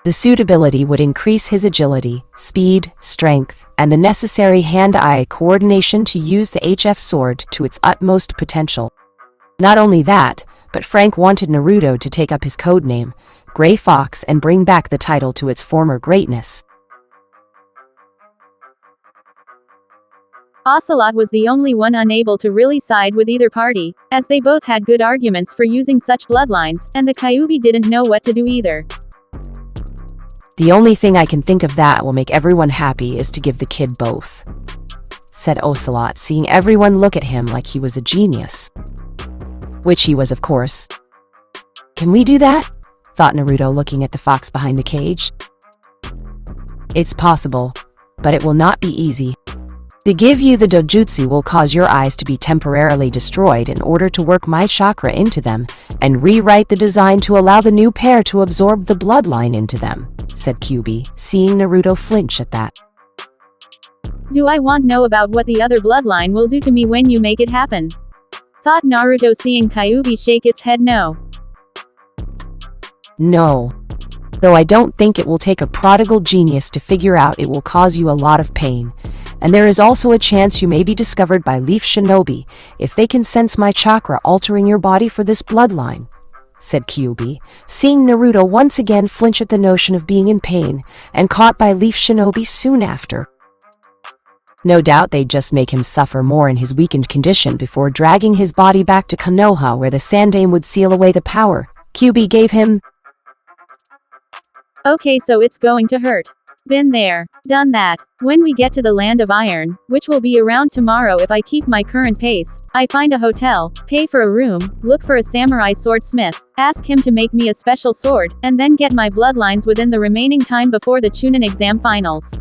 The suitability would increase his agility, speed, strength, and the necessary hand-eye coordination to use the HF sword to its utmost potential. Not only that, but Frank wanted Naruto to take up his codename, Gray Fox, and bring back the title to its former greatness. Ocelot was the only one unable to really side with either party, as they both had good arguments for using such bloodlines, and the Kyuubi didn't know what to do either. The only thing I can think of that will make everyone happy is to give the kid both, said Ocelot, seeing everyone look at him like he was a genius. Which he was, of course. Can we do that? Thought Naruto, looking at the fox behind the cage. It's possible, but it will not be easy. To give you the dojutsu will cause your eyes to be temporarily destroyed in order to work my chakra into them, and rewrite the design to allow the new pair to absorb the bloodline into them, said Kyuubi, seeing Naruto flinch at that. Do I want to know about what the other bloodline will do to me when you make it happen? Thought Naruto, seeing Kyuubi shake its head no. No. Though I don't think it will take a prodigal genius to figure out it will cause you a lot of pain, and there is also a chance you may be discovered by Leaf Shinobi if they can sense my chakra altering your body for this bloodline, said Kyuubi, seeing Naruto once again flinch at the notion of being in pain and caught by Leaf Shinobi soon after. No doubt they'd just make him suffer more in his weakened condition before dragging his body back to Konoha, where the Sandaime would seal away the power Kyuubi gave him. Okay, so it's going to hurt. Been there, done that. When we get to the Land of Iron, which will be around tomorrow if I keep my current pace, I find a hotel, pay for a room, look for a samurai swordsmith, ask him to make me a special sword, and then get my bloodlines within the remaining time before the Chunin exam finals.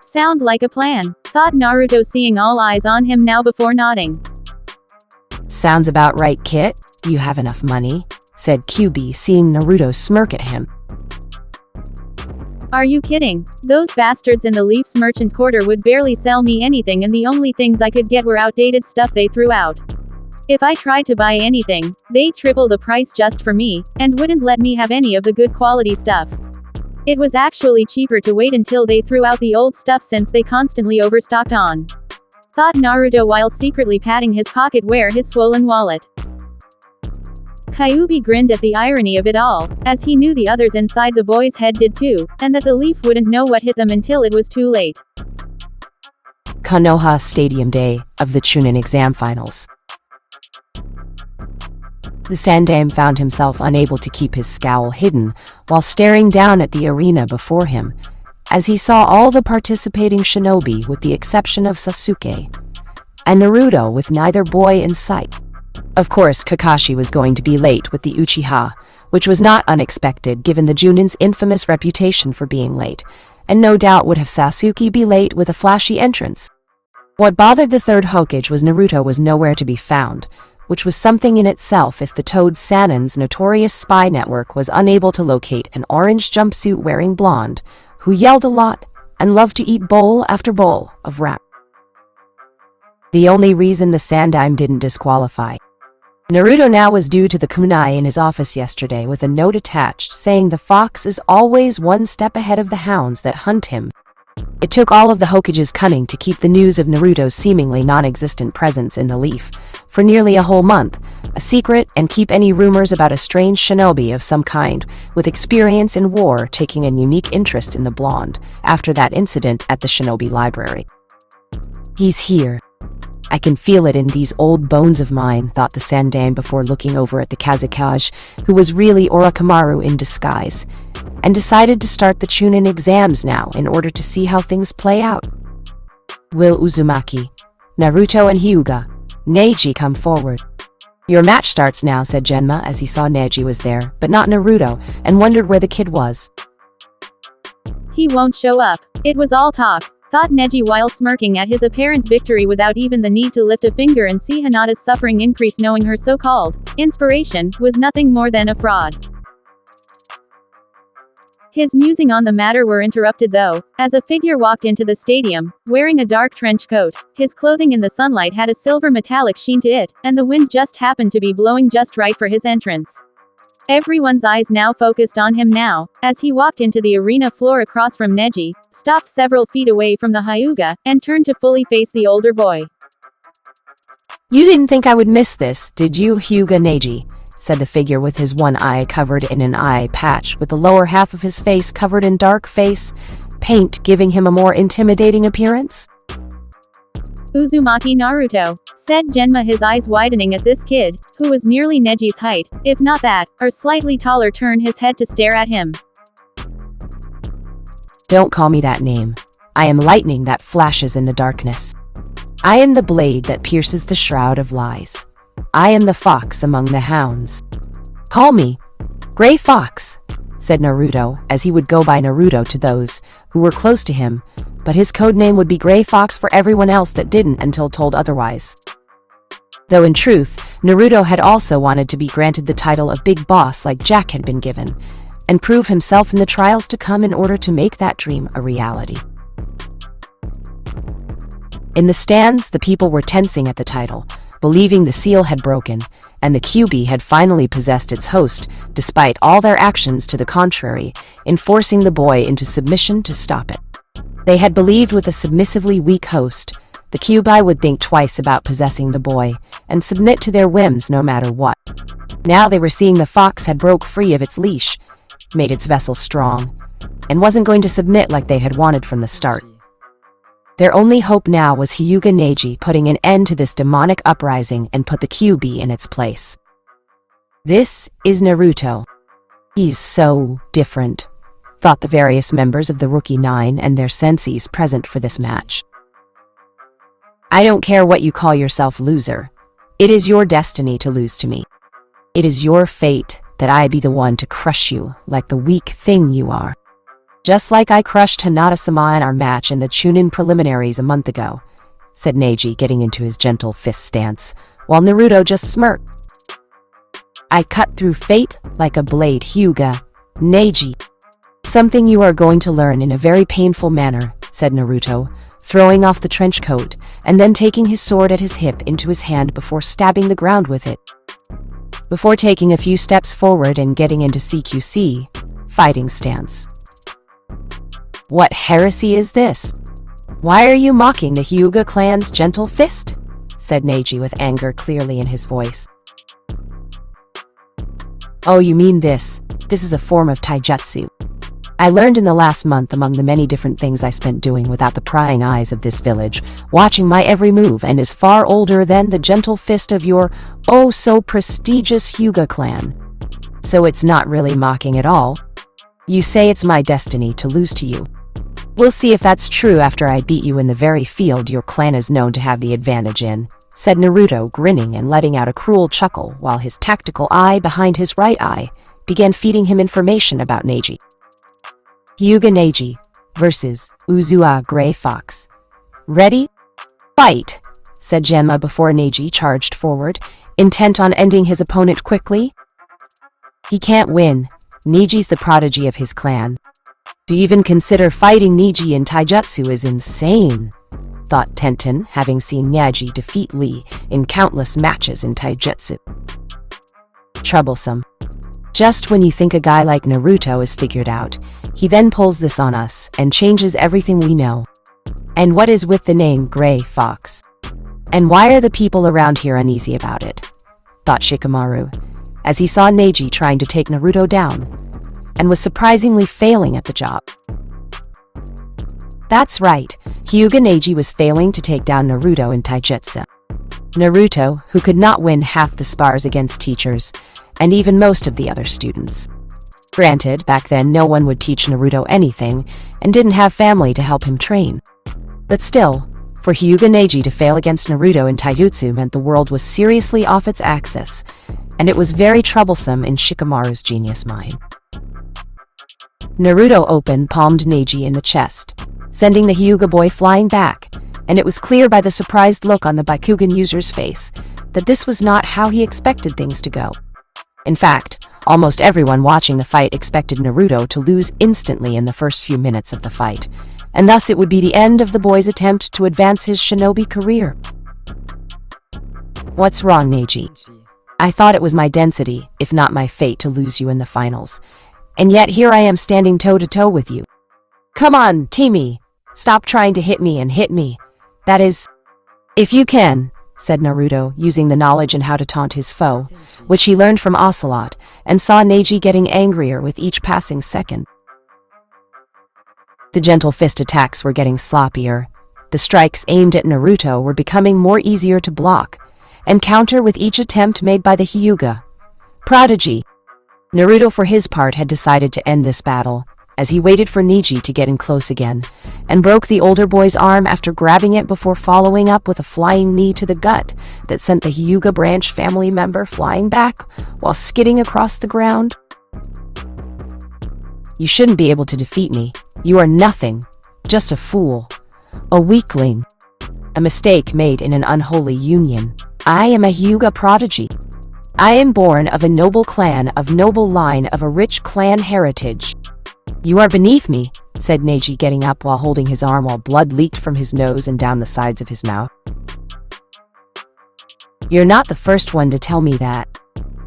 Sound like a plan, thought Naruto, seeing all eyes on him now before nodding. Sounds about right, Kit. You have enough money, said Kyuubi, seeing Naruto smirk at him. Are you kidding? Those bastards in the Leafs merchant quarter would barely sell me anything, and the only things I could get were outdated stuff they threw out. If I tried to buy anything, they'd triple the price just for me, and wouldn't let me have any of the good quality stuff. It was actually cheaper to wait until they threw out the old stuff, since they constantly overstocked on. Thought Naruto, while secretly patting his pocket where his swollen wallet. Kyuubi grinned at the irony of it all, as he knew the others inside the boy's head did too, and that the Leaf wouldn't know what hit them until it was too late. Konoha Stadium Day of the Chunin exam finals. The Sandaime found himself unable to keep his scowl hidden while staring down at the arena before him, as he saw all the participating shinobi with the exception of Sasuke, and Naruto with neither boy in sight. Of course, Kakashi was going to be late with the Uchiha, which was not unexpected given the Junin's infamous reputation for being late, and no doubt would have Sasuke be late with a flashy entrance. What bothered the third Hokage was Naruto was nowhere to be found, which was something in itself if the Toad Sannin's notorious spy network was unable to locate an orange jumpsuit-wearing blonde, who yelled a lot and loved to eat bowl after bowl of rap. The only reason the Sandaime didn't disqualify Naruto now was due to the kunai in his office yesterday with a note attached saying the fox is always one step ahead of the hounds that hunt him. It took all of the Hokage's cunning to keep the news of Naruto's seemingly non-existent presence in the Leaf for nearly a whole month a secret, and keep any rumors about a strange shinobi of some kind with experience in war taking a unique interest in the blonde after that incident at the shinobi library. He's here. I can feel it in these old bones of mine, thought the Sandaime before looking over at the Kazekage, who was really Orochimaru in disguise, and decided to start the Chunin exams now in order to see how things play out. Will Uzumaki, Naruto and Hyuga, Neji come forward. Your match starts now, said Genma as he saw Neji was there, but not Naruto, and wondered where the kid was. He won't show up. It was all talk, thought Neji while smirking at his apparent victory without even the need to lift a finger and see Hinata's suffering increase, knowing her so-called inspiration was nothing more than a fraud. His musing on the matter were interrupted though, as a figure walked into the stadium, wearing a dark trench coat. His clothing in the sunlight had a silver metallic sheen to it, and the wind just happened to be blowing just right for his entrance. Everyone's eyes now focused on him now, as he walked into the arena floor across from Neji, stopped several feet away from the Hyuga, and turned to fully face the older boy. "You didn't think I would miss this, did you, Hyuga Neji?" said the figure with his one eye covered in an eye patch, with the lower half of his face covered in dark face paint, giving him a more intimidating appearance. "Uzumaki Naruto," said Genma, his eyes widening at this kid, who was nearly Neji's height, if not that, or slightly taller, turned his head to stare at him. "Don't call me that name. I am lightning that flashes in the darkness. I am the blade that pierces the shroud of lies. I am the fox among the hounds. Call me Gray Fox," said Naruto, as he would go by Naruto to those who were close to him, but his code name would be Gray Fox for everyone else that didn't until told otherwise. Though in truth, Naruto had also wanted to be granted the title of Big Boss like Jack had been given, and prove himself in the trials to come in order to make that dream a reality. In the stands, the people were tensing at the title, believing the seal had broken, and the QB had finally possessed its host, despite all their actions to the contrary, in forcing the boy into submission to stop it. They had believed with a submissively weak host, the QB would think twice about possessing the boy, and submit to their whims no matter what. Now they were seeing the fox had broke free of its leash, made its vessel strong, and wasn't going to submit like they had wanted from the start. Their only hope now was Hyuga Neji putting an end to this demonic uprising and put the QB in its place. "This is Naruto. He's so different," thought the various members of the Rookie Nine and their senseis present for this match. "I don't care what you call yourself, loser. It is your destiny to lose to me. It is your fate that I be the one to crush you like the weak thing you are. Just like I crushed Hinata-sama in our match in the Chunin preliminaries a month ago," said Neji, getting into his gentle fist stance, while Naruto just smirked. "I cut through fate like a blade, Hyuga Neji. Something you are going to learn in a very painful manner," said Naruto, throwing off the trench coat, and then taking his sword at his hip into his hand before stabbing the ground with it. Before taking a few steps forward and getting into CQC, fighting stance. "What heresy is this? Why are you mocking the Hyuga clan's gentle fist?" said Neji with anger clearly in his voice. "Oh, you mean this. This is a form of taijutsu. I learned in the last month among the many different things I spent doing without the prying eyes of this village, watching my every move, and is far older than the gentle fist of your oh-so-prestigious Hyuga clan. So it's not really mocking at all. You say it's my destiny to lose to you. We'll see if that's true after I beat you in the very field your clan is known to have the advantage in," said Naruto, grinning and letting out a cruel chuckle while his tactical eye behind his right eye began feeding him information about Neji. "Hyuga Neji versus Uzua Gray Fox. Ready? Fight," said Genma before Neji charged forward, intent on ending his opponent quickly. "He can't win. Neji's the prodigy of his clan. To even consider fighting Neji in taijutsu is insane," thought Tenten, having seen Neji defeat Lee in countless matches in taijutsu. "Troublesome. Just when you think a guy like Naruto is figured out, he then pulls this on us and changes everything we know. And what is with the name Gray Fox? And why are the people around here uneasy about it?" thought Shikamaru, as he saw Neji trying to take Naruto down, and was surprisingly failing at the job. That's right, Hyuga Neji was failing to take down Naruto in taijutsu. Naruto, who could not win half the spars against teachers, and even most of the other students. Granted, back then no one would teach Naruto anything, and didn't have family to help him train. But still, for Hyuga Neji to fail against Naruto in taijutsu meant the world was seriously off its axis, and it was very troublesome in Shikamaru's genius mind. Naruto open-palmed Neji in the chest, sending the Hyuga boy flying back, and it was clear by the surprised look on the Byakugan user's face that this was not how he expected things to go. In fact, almost everyone watching the fight expected Naruto to lose instantly in the first few minutes of the fight, and thus it would be the end of the boy's attempt to advance his shinobi career. "What's wrong, Neji? I thought it was my density, if not my fate, to lose you in the finals. And yet here I am standing toe-to-toe with you. Come on, Timmy. Stop trying to hit me and hit me. That is, if you can, said Naruto, using the knowledge in how to taunt his foe, which he learned from Ocelot, and saw Neji getting angrier with each passing second. The gentle fist attacks were getting sloppier. The strikes aimed at Naruto were becoming more easier to block and counter with each attempt made by the Hyuga. Prodigy. Naruto, for his part, had decided to end this battle, as he waited for Neji to get in close again, and broke the older boy's arm after grabbing it before following up with a flying knee to the gut that sent the Hyuga branch family member flying back while skidding across the ground. You shouldn't be able to defeat me. You are nothing. Just a fool. A weakling. A mistake made in an unholy union. I am a Hyuga prodigy. I am born of a noble clan, of noble line, of a rich clan heritage. You are beneath me, said Neji, getting up while holding his arm while blood leaked from his nose and down the sides of his mouth. You're not the first one to tell me that.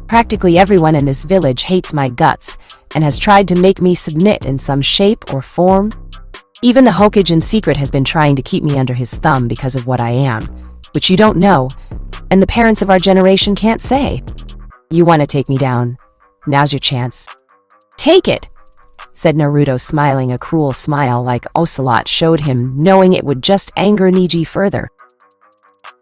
Practically everyone in this village hates my guts and has tried to make me submit in some shape or form. Even the Hokage in secret has been trying to keep me under his thumb because of what I am, which you don't know, and the parents of our generation can't say. You want to take me down. Now's your chance. Take it, said Naruto, smiling a cruel smile like Ocelot showed him, knowing it would just anger Neji further.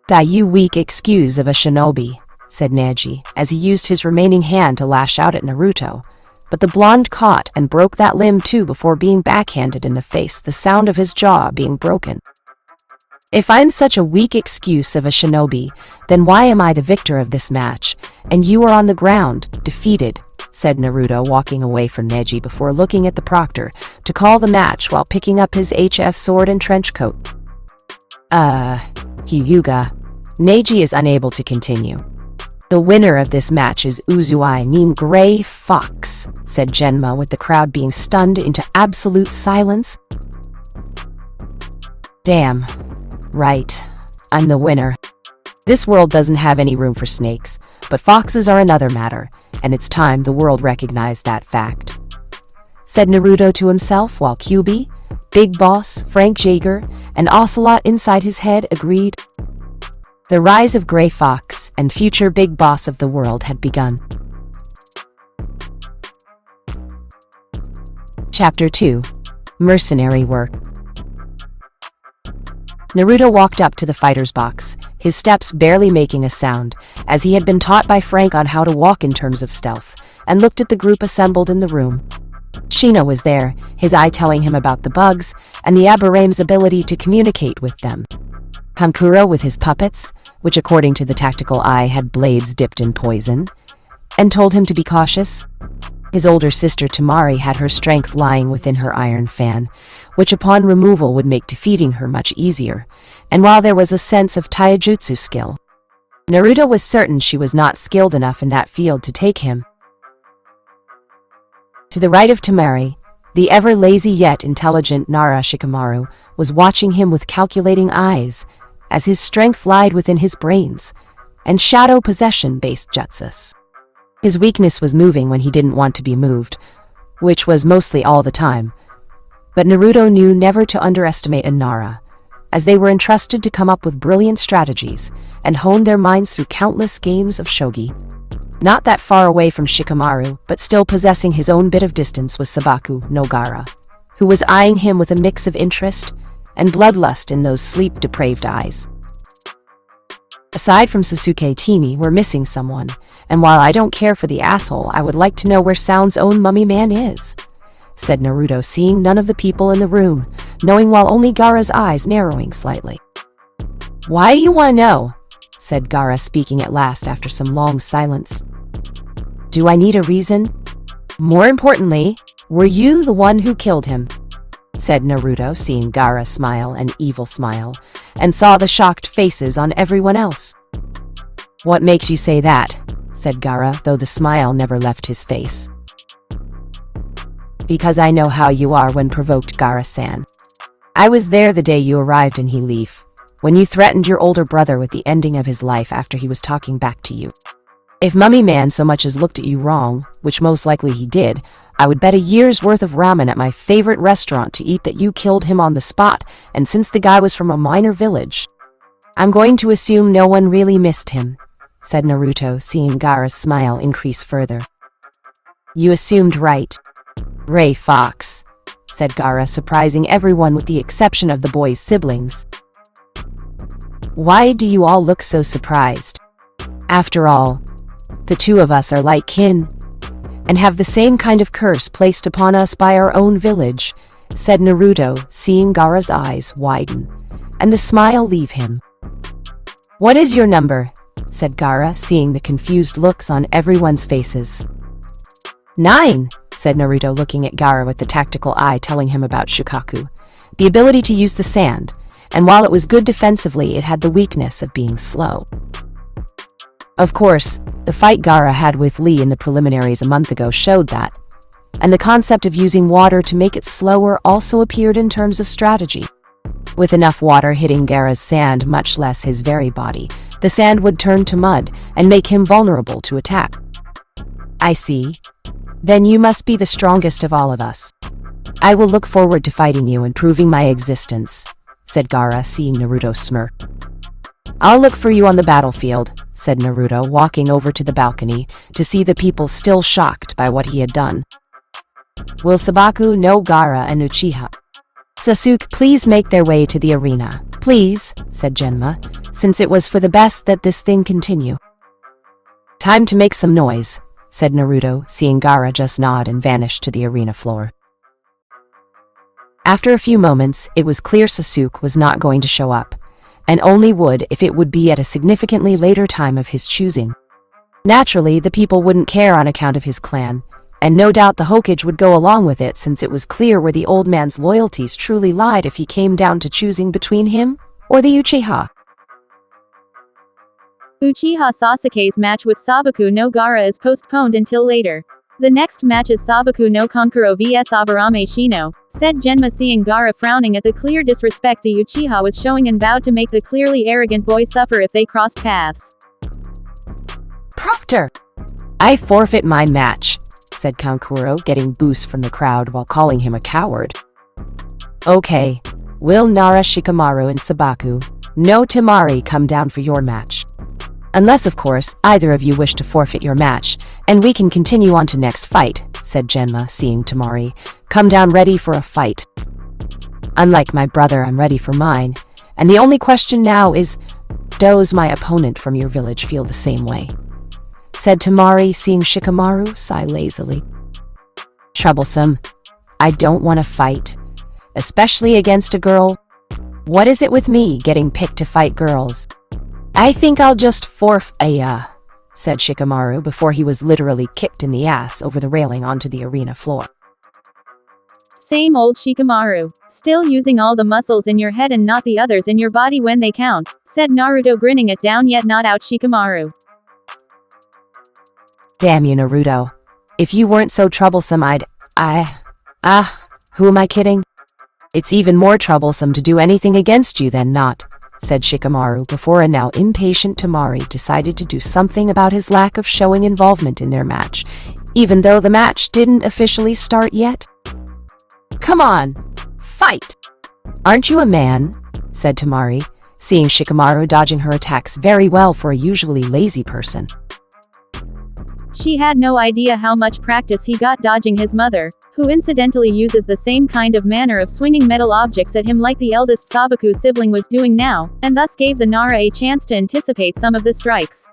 Die, you weak excuse of a shinobi, said Neji, as he used his remaining hand to lash out at Naruto, but the blonde caught and broke that limb too before being backhanded in the face, the sound of his jaw being broken. If I'm such a weak excuse of a shinobi, then why am I the victor of this match, and you are on the ground, defeated, said Naruto, walking away from Neji before looking at the proctor to call the match while picking up his HF sword and trench coat. Hyuga. Neji is unable to continue. The winner of this match is Uzui, mean Gray Fox, said Genma, with the crowd being stunned into absolute silence. Damn. Right. I'm the winner. This world doesn't have any room for snakes, but foxes are another matter, and it's time the world recognized that fact, said Naruto to himself while QB, Big Boss, Frank Jaeger, and Ocelot inside his head agreed. The rise of Gray Fox and future Big Boss of the world had begun. Chapter 2. Mercenary Work. Naruto walked up to the fighter's box, his steps barely making a sound, as he had been taught by Frank on how to walk in terms of stealth, and looked at the group assembled in the room. Shino was there, his eye telling him about the bugs, and the Aburaime's ability to communicate with them. Kankuro with his puppets, which according to the tactical eye had blades dipped in poison, and told him to be cautious. His older sister Tamari had her strength lying within her iron fan, which upon removal would make defeating her much easier, and while there was a sense of taijutsu skill, Naruto was certain she was not skilled enough in that field to take him. To the right of Tamari, the ever-lazy yet intelligent Nara Shikamaru was watching him with calculating eyes, as his strength lied within his brains, and shadow possession-based jutsus. His weakness was moving when he didn't want to be moved, which was mostly all the time. But Naruto knew never to underestimate a Nara, as they were entrusted to come up with brilliant strategies and hone their minds through countless games of shogi. Not that far away from Shikamaru, but still possessing his own bit of distance, was Sabaku no Gaara, who was eyeing him with a mix of interest and bloodlust in those sleep-depraved eyes. Aside from Sasuke, Timi were missing someone, and while I don't care for the asshole, I would like to know where Sound's own mummy man is, said Naruto, seeing none of the people in the room, knowing while only Gaara's eyes narrowing slightly. Why do you want to know? Said Gaara, speaking at last after some long silence. Do I need a reason? More importantly, were you the one who killed him? Said Naruto, seeing Gaara smile an evil smile, and saw the shocked faces on everyone else. What makes you say that? Said Gaara, though the smile never left his face. Because I know how you are when provoked, Gaara-san. I was there the day you arrived in He-Leaf, when you threatened your older brother with the ending of his life after he was talking back to you. If Mummy Man so much as looked at you wrong, which most likely he did, I would bet a year's worth of ramen at my favorite restaurant to eat that you killed him on the spot, and since the guy was from a minor village, I'm going to assume no one really missed him, said Naruto, seeing Gaara's smile increase further. You assumed right. Ray Fox, said Gaara, surprising everyone with the exception of the boy's siblings. Why do you all look so surprised? After all, the two of us are like kin, and have the same kind of curse placed upon us by our own village, said Naruto, seeing Gaara's eyes widen, and the smile leave him. What is your number? Said Gaara, seeing the confused looks on everyone's faces. 9, said Naruto, looking at Gaara with the tactical eye telling him about Shukaku, the ability to use the sand, and while it was good defensively, it had the weakness of being slow. Of course, the fight Gaara had with Lee in the preliminaries a month ago showed that, and the concept of using water to make it slower also appeared in terms of strategy. With enough water hitting Gaara's sand, much less his very body, the sand would turn to mud and make him vulnerable to attack. I see. Then you must be the strongest of all of us. I will look forward to fighting you and proving my existence, said Gaara, seeing Naruto smirk. I'll look for you on the battlefield, said Naruto, walking over to the balcony to see the people still shocked by what he had done. Will Sabaku, no Gaara, and Uchiha Sasuke please make their way to the arena? Please, said Genma, since it was for the best that this thing continue. Time to make some noise, said Naruto, seeing Gaara just nod and vanish to the arena floor. After a few moments, it was clear Sasuke was not going to show up, and only would if it would be at a significantly later time of his choosing. Naturally, the people wouldn't care on account of his clan, and no doubt the Hokage would go along with it since it was clear where the old man's loyalties truly lied if he came down to choosing between him or the Uchiha. Uchiha Sasuke's match with Sabaku no Gaara is postponed until later. The next match is Sabaku no Kankuro vs Aburame Shino, said Genma, seeing Gaara frowning at the clear disrespect the Uchiha was showing and vowed to make the clearly arrogant boy suffer if they crossed paths. Proctor! I forfeit my match, said Kankuro, getting boosts from the crowd while calling him a coward. Okay, will Nara Shikamaru and Sabaku no Temari come down for your match? Unless, of course, either of you wish to forfeit your match, and we can continue on to next fight, said Genma, seeing Temari come down ready for a fight. Unlike my brother, I'm ready for mine, and the only question now is, does my opponent from your village feel the same way? Said Temari, seeing Shikamaru sigh lazily. Troublesome. I don't want to fight, especially against a girl. What is it with me getting picked to fight girls? I think I'll just said Shikamaru before he was literally kicked in the ass over the railing onto the arena floor. Same old Shikamaru. Still using all the muscles in your head and not the others in your body when they count, said Naruto, grinning at down yet not out Shikamaru. Damn you, Naruto. If you weren't so troublesome, who am I kidding? It's even more troublesome to do anything against you than not, said Shikamaru before a now impatient Temari decided to do something about his lack of showing involvement in their match, even though the match didn't officially start yet. Come on, fight! Aren't you a man? Said Temari, seeing Shikamaru dodging her attacks very well for a usually lazy person. She had no idea how much practice he got dodging his mother, who incidentally uses the same kind of manner of swinging metal objects at him like the eldest Sabaku sibling was doing now, and thus gave the Nara a chance to anticipate some of the strikes.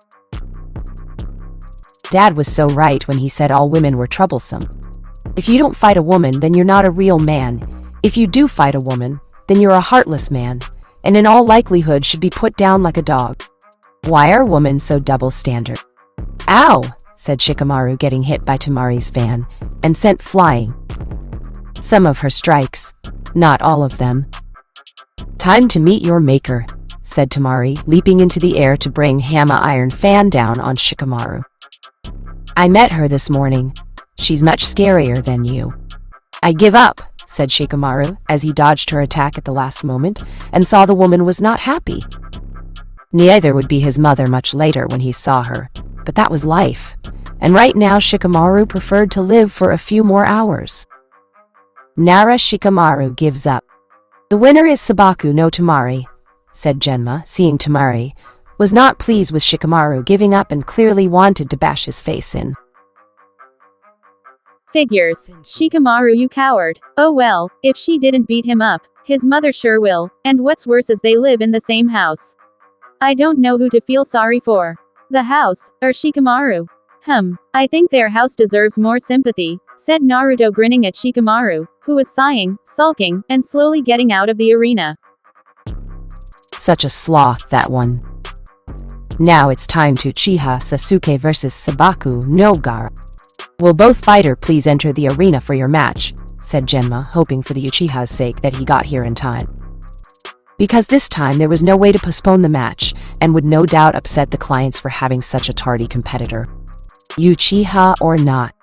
Dad was so right when he said all women were troublesome. If you don't fight a woman, then you're not a real man. If you do fight a woman, then you're a heartless man, and in all likelihood should be put down like a dog. Why are women so double standard? Ow! Said Shikamaru, getting hit by Temari's fan, and sent flying. Some of her strikes, not all of them. Time to meet your maker, said Temari, leaping into the air to bring Hama Iron Fan down on Shikamaru. I met her this morning. She's much scarier than you. I give up, said Shikamaru, as he dodged her attack at the last moment, and saw the woman was not happy. Neither would be his mother much later when he saw her, but that was life. And right now Shikamaru preferred to live for a few more hours. Nara Shikamaru gives up. The winner is Sabaku no Tamari, said Genma, seeing Tamari was not pleased with Shikamaru giving up and clearly wanted to bash his face in. Figures. Shikamaru, you coward. Oh well, if she didn't beat him up, his mother sure will, and what's worse is they live in the same house. I don't know who to feel sorry for. The house, or Shikamaru? I think their house deserves more sympathy, said Naruto grinning at Shikamaru, who was sighing, sulking, and slowly getting out of the arena. Such a sloth, that one. Now it's time to Uchiha Sasuke versus Sabaku no Gaara. Will both fighter please enter the arena for your match, said Genma, hoping for the Uchiha's sake that he got here in time. Because this time there was no way to postpone the match, and would no doubt upset the clients for having such a tardy competitor. Uchiha or not.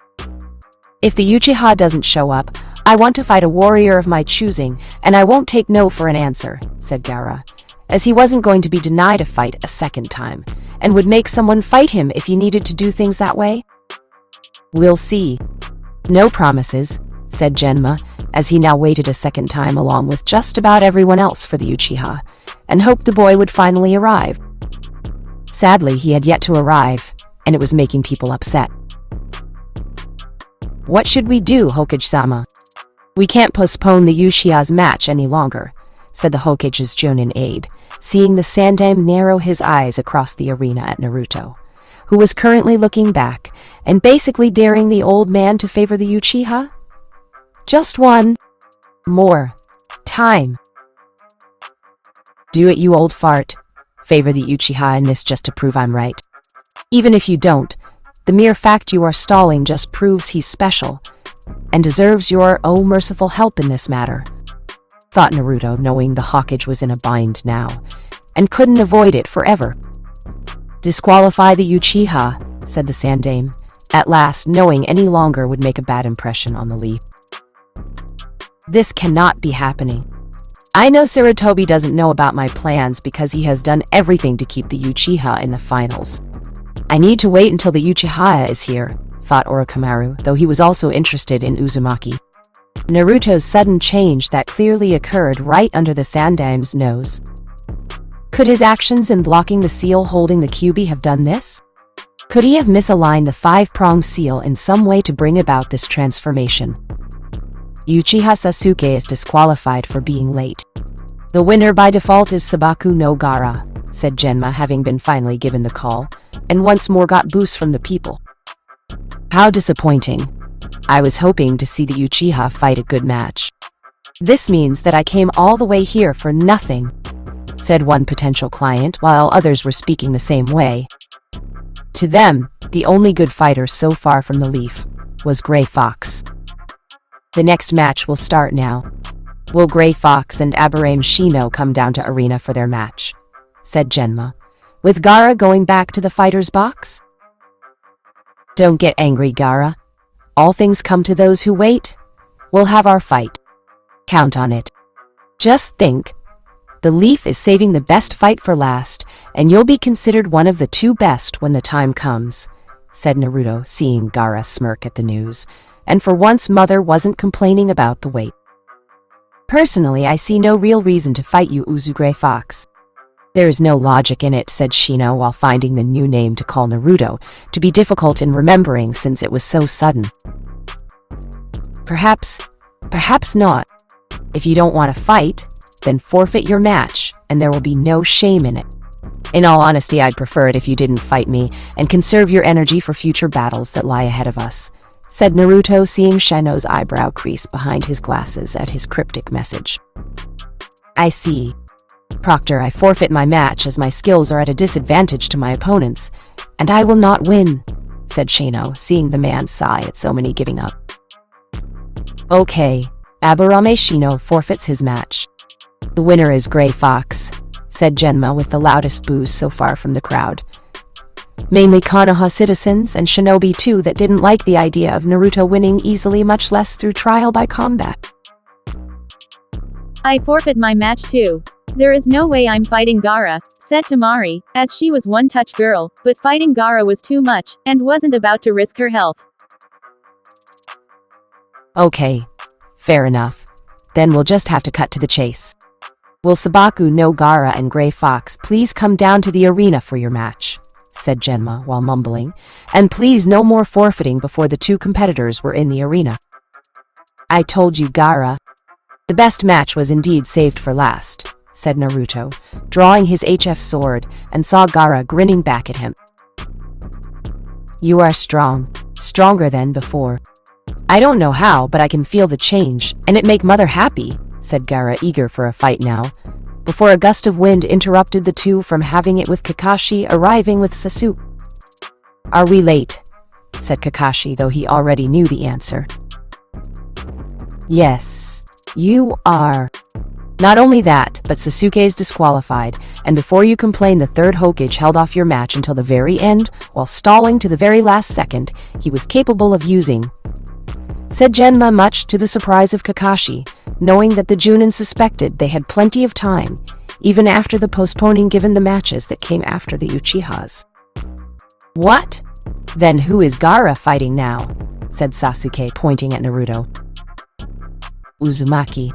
If the Uchiha doesn't show up, I want to fight a warrior of my choosing, and I won't take no for an answer, said Gaara, as he wasn't going to be denied a fight a second time, and would make someone fight him if he needed to do things that way. We'll see. No promises, said Genma, as he now waited a second time along with just about everyone else for the Uchiha, and hoped the boy would finally arrive. Sadly, he had yet to arrive, and it was making people upset. What should we do, Hokage-sama? We can't postpone the Uchiha's match any longer, said the Hokage's Jonin aide, seeing the Sandaime narrow his eyes across the arena at Naruto, who was currently looking back and basically daring the old man to favor the Uchiha. Just one more time. Do it, you old fart. Favor the Uchiha in this just to prove I'm right. Even if you don't, the mere fact you are stalling just proves he's special and deserves your, oh, merciful help in this matter, thought Naruto, knowing the Hokage was in a bind now, and couldn't avoid it forever. Disqualify the Uchiha, said the Sandaime, at last, knowing any longer would make a bad impression on the leaf. This cannot be happening. I know Sarutobi doesn't know about my plans because he has done everything to keep the Uchiha in the finals. I need to wait until the Uchiha is here, thought Orochimaru, though he was also interested in Uzumaki. Naruto's sudden change that clearly occurred right under the Sandaime's nose. Could his actions in blocking the seal holding the Kyuubi have done this? Could he have misaligned the five-pronged seal in some way to bring about this transformation? Uchiha Sasuke is disqualified for being late. The winner by default is Sabaku no Gaara, said Genma, having been finally given the call, and once more got boosts from the people. How disappointing. I was hoping to see the Uchiha fight a good match. This means that I came all the way here for nothing, said one potential client, while others were speaking the same way. To them, the only good fighter so far from the Leaf was Gray Fox. The next match will start now. Will Gray Fox and Aburame Shino come down to arena for their match? Said Genma, with Gaara going back to the fighter's box? Don't get angry, Gaara. All things come to those who wait. We'll have our fight. Count on it. Just think. The Leaf is saving the best fight for last, and you'll be considered one of the two best when the time comes, said Naruto, seeing Gaara smirk at the news, and for once Mother wasn't complaining about the wait. Personally, I see no real reason to fight you, Gray Fox. There is no logic in it, said Shino, while finding the new name to call Naruto to be difficult in remembering since it was so sudden. Perhaps not. If you don't want to fight, then forfeit your match, and there will be no shame in it. In all honesty, I'd prefer it if you didn't fight me, and conserve your energy for future battles that lie ahead of us, said Naruto, seeing Shino's eyebrow crease behind his glasses at his cryptic message. I see. Proctor, I forfeit my match as my skills are at a disadvantage to my opponents, and I will not win, said Shino, seeing the man sigh at so many giving up. Okay, Aburame Shino forfeits his match. The winner is Gray Fox, said Genma with the loudest boos so far from the crowd. Mainly Konoha citizens and shinobi too that didn't like the idea of Naruto winning easily, much less through trial by combat. I forfeit my match too. There is no way I'm fighting Gaara, said Tamari, as she was one-touch girl, but fighting Gaara was too much, and wasn't about to risk her health. Okay, fair enough. Then we'll just have to cut to the chase. Will Sabaku no Gaara and Grey Fox please come down to the arena for your match? Said Genma while mumbling, and please no more forfeiting before the two competitors were in the arena. I told you, Gaara. The best match was indeed saved for last, said Naruto, drawing his HF sword, and saw Gaara grinning back at him. You are strong, stronger than before. I don't know how, but I can feel the change, and it make mother happy, said Gaara, eager for a fight now, before a gust of wind interrupted the two from having it with Kakashi arriving with Sasuke. Are we late? Said Kakashi, though he already knew the answer. Yes, you are. Not only that, but Sasuke is disqualified, and before you complain, the third Hokage held off your match until the very end, while stalling to the very last second he was capable of using, said Genma, much to the surprise of Kakashi, knowing that the Junin suspected they had plenty of time, even after the postponing given the matches that came after the Uchihas. What? Then who is Gaara fighting now? Said Sasuke, pointing at Naruto. Uzumaki.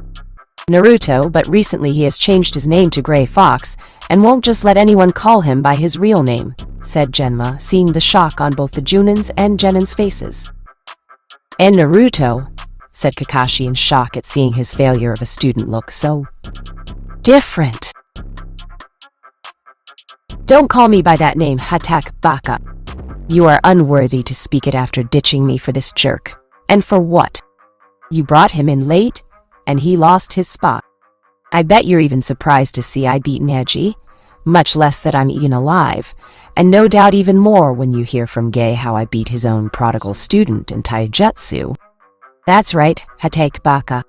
Naruto, but recently he has changed his name to Grey Fox, and won't just let anyone call him by his real name, said Genma, seeing the shock on both the Junins and Genin's faces. And Naruto, said Kakashi in shock at seeing his failure of a student look so different. Don't call me by that name, Hatak Baka. You are unworthy to speak it after ditching me for this jerk. And for what? You brought him in late, and he lost his spot. I bet you're even surprised to see I beat Neji, much less that I'm eaten alive, and no doubt even more when you hear from Gay how I beat his own prodigal student in taijutsu. That's right, Hatake Baka.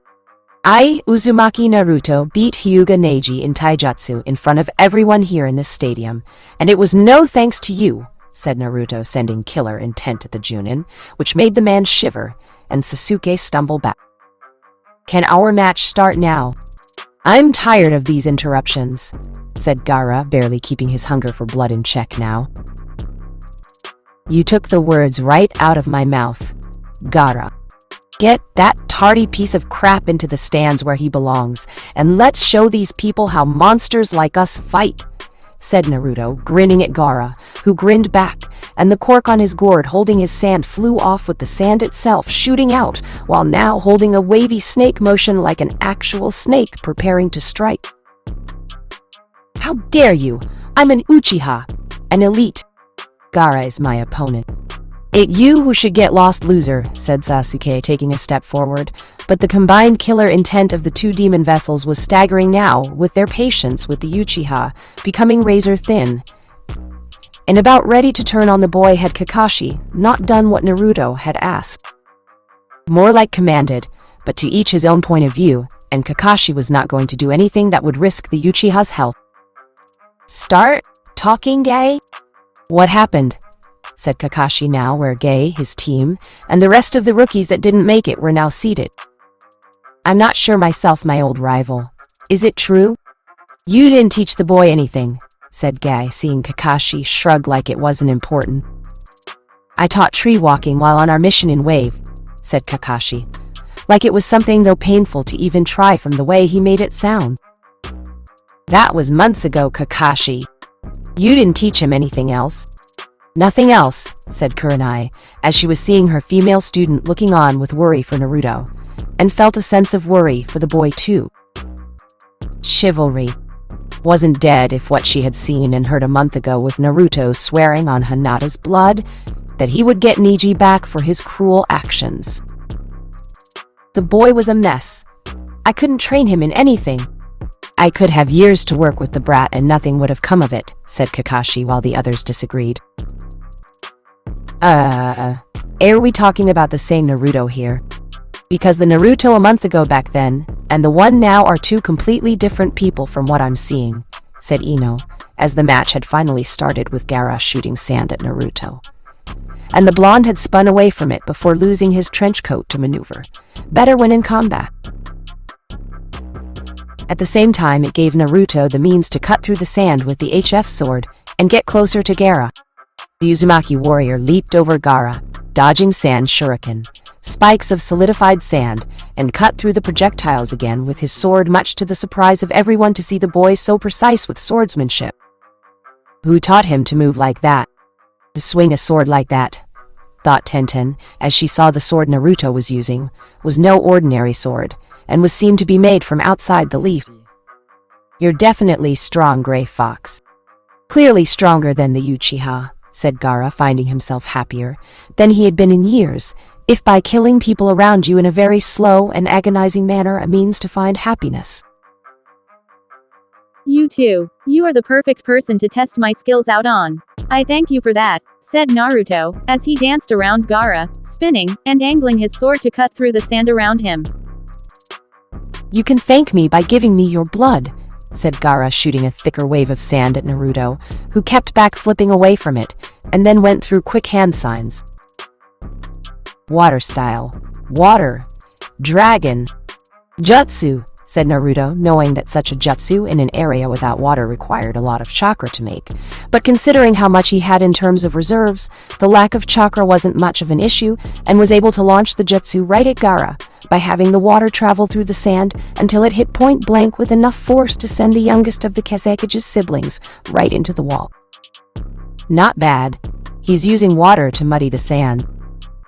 I, Uzumaki Naruto, beat Hyuga Neji in taijutsu in front of everyone here in this stadium, and it was no thanks to you, said Naruto, sending killer intent at the Junin, which made the man shiver, and Sasuke stumble back. Can our match start now? I'm tired of these interruptions, said Gaara, barely keeping his hunger for blood in check now. You took the words right out of my mouth, Gaara. Get that tardy piece of crap into the stands where he belongs, and let's show these people how monsters like us fight, said Naruto, grinning at Gaara, who grinned back, and the cork on his gourd holding his sand flew off with the sand itself shooting out, while now holding a wavy snake motion like an actual snake preparing to strike. How dare you! I'm an Uchiha, an elite. Gaara is my opponent. It you who should get lost, loser, said Sasuke, taking a step forward, but the combined killer intent of the two demon vessels was staggering now, with their patience with the Uchiha becoming razor thin. And about ready to turn on the boy had Kakashi not done what Naruto had asked. More like commanded, but to each his own point of view, and Kakashi was not going to do anything that would risk the Uchiha's health. Start talking, Gay? What happened? Said Kakashi now, where Gay, his team, and the rest of the rookies that didn't make it were now seated. I'm not sure myself, my old rival. Is it true? You didn't teach the boy anything, said Gay, seeing Kakashi shrug like it wasn't important. I taught tree walking while on our mission in Wave, said Kakashi, like it was something though painful to even try from the way he made it sound. That was months ago, Kakashi. You didn't teach him anything else. Nothing else, said Kurenai, as she was seeing her female student looking on with worry for Naruto, and felt a sense of worry for the boy too. Chivalry wasn't dead if what she had seen and heard a month ago with Naruto swearing on Hinata's blood that he would get Neji back for his cruel actions. The boy was a mess. I couldn't train him in anything. I could have years to work with the brat and nothing would have come of it, said Kakashi while the others disagreed. Are we talking about the same Naruto here? Because the Naruto a month ago back then, and the one now are two completely different people from what I'm seeing, said Ino, as the match had finally started with Gaara shooting sand at Naruto. And the blonde had spun away from it before losing his trench coat to maneuver. Better when in combat. At the same time, it gave Naruto the means to cut through the sand with the HF sword and get closer to Gaara. The Uzumaki warrior leaped over Gaara, dodging sand shuriken, spikes of solidified sand, and cut through the projectiles again with his sword, much to the surprise of everyone to see the boy so precise with swordsmanship. Who taught him to move like that? To swing a sword like that? Thought Tenten, as she saw the sword Naruto was using, was no ordinary sword, and was seemed to be made from outside the leaf. You're definitely strong, Gray Fox. Clearly stronger than the Uchiha, said Gaara, finding himself happier than he had been in years, if by killing people around you in a very slow and agonizing manner a means to find happiness. You too. You are the perfect person to test my skills out on. I thank you for that, said Naruto, as he danced around Gaara, spinning and angling his sword to cut through the sand around him. You can thank me by giving me your blood, said Gaara, shooting a thicker wave of sand at Naruto, who kept back, flipping away from it, and then went through quick hand signs. Water style. Water. Dragon. Jutsu, said Naruto, knowing that such a jutsu in an area without water required a lot of chakra to make. But considering how much he had in terms of reserves, the lack of chakra wasn't much of an issue, and was able to launch the jutsu right at Gaara, by having the water travel through the sand until it hit point blank with enough force to send the youngest of the Kazakige's siblings right into the wall. Not bad. He's using water to muddy the sand.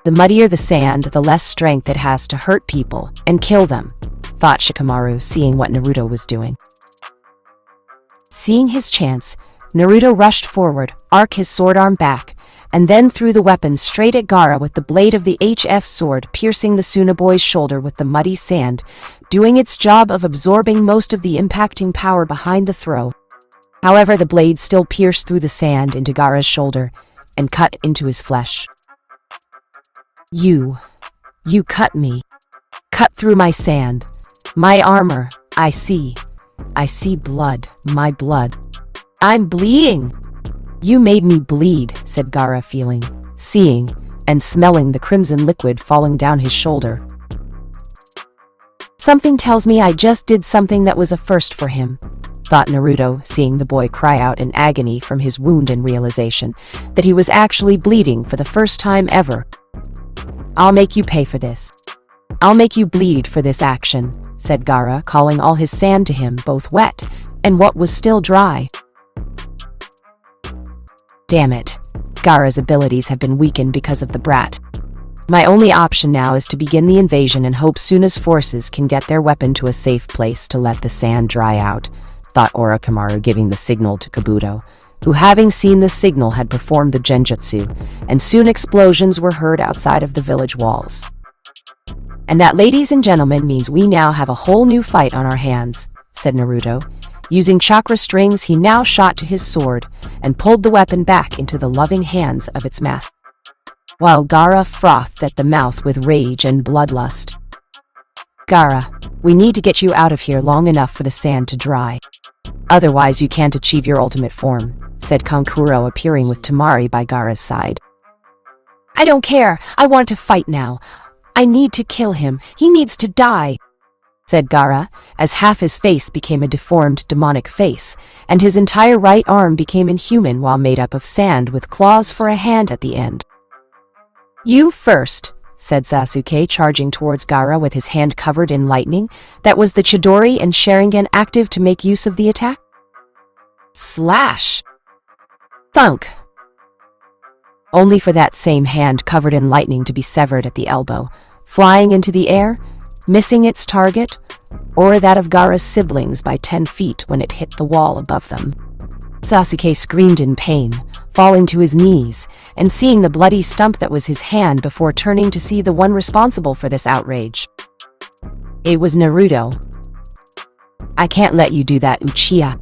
The muddier the sand, the less strength it has to hurt people and kill them, thought Shikamaru, seeing what Naruto was doing. Seeing his chance, Naruto rushed forward, arc his sword arm back, and then threw the weapon straight at Gaara with the blade of the HF sword piercing the Suna boy's shoulder with the muddy sand, doing its job of absorbing most of the impacting power behind the throw. However, the blade still pierced through the sand into Gaara's shoulder and cut into his flesh. You cut me. Cut through my sand. My armor. I see blood. My blood. I'm bleeding. You made me bleed, said Gaara, feeling, seeing, and smelling the crimson liquid falling down his shoulder. Something tells me I just did something that was a first for him, thought Naruto, seeing the boy cry out in agony from his wound and realization that he was actually bleeding for the first time ever. I'll make you pay for this. I'll make you bleed for this action, said Gaara, calling all his sand to him, both wet and what was still dry. Damn it. Gaara's abilities have been weakened because of the brat. My only option now is to begin the invasion and hope Suna's forces can get their weapon to a safe place to let the sand dry out, thought Orochimaru, giving the signal to Kabuto, who, having seen the signal, had performed the genjutsu, and soon explosions were heard outside of the village walls. And that, ladies and gentlemen, means we now have a whole new fight on our hands, said Naruto. Using chakra strings, he now shot to his sword and pulled the weapon back into the loving hands of its master, while Gaara frothed at the mouth with rage and bloodlust. Gaara, we need to get you out of here long enough for the sand to dry. Otherwise you can't achieve your ultimate form, said Kankuro, appearing with Temari by Gaara's side. I don't care. I want to fight now. I need to kill him. He needs to die, said Gaara, as half his face became a deformed demonic face, and his entire right arm became inhuman while made up of sand with claws for a hand at the end. You first, said Sasuke, charging towards Gaara with his hand covered in lightning. That was the Chidori and Sharingan active to make use of the attack. Slash! Thunk! Only for that same hand covered in lightning to be severed at the elbow, flying into the air, missing its target, or that of Gaara's siblings by 10 feet when it hit the wall above them. Sasuke screamed in pain, falling to his knees, and seeing the bloody stump that was his hand before turning to see the one responsible for this outrage. It was Naruto. I can't let you do that, Uchiha.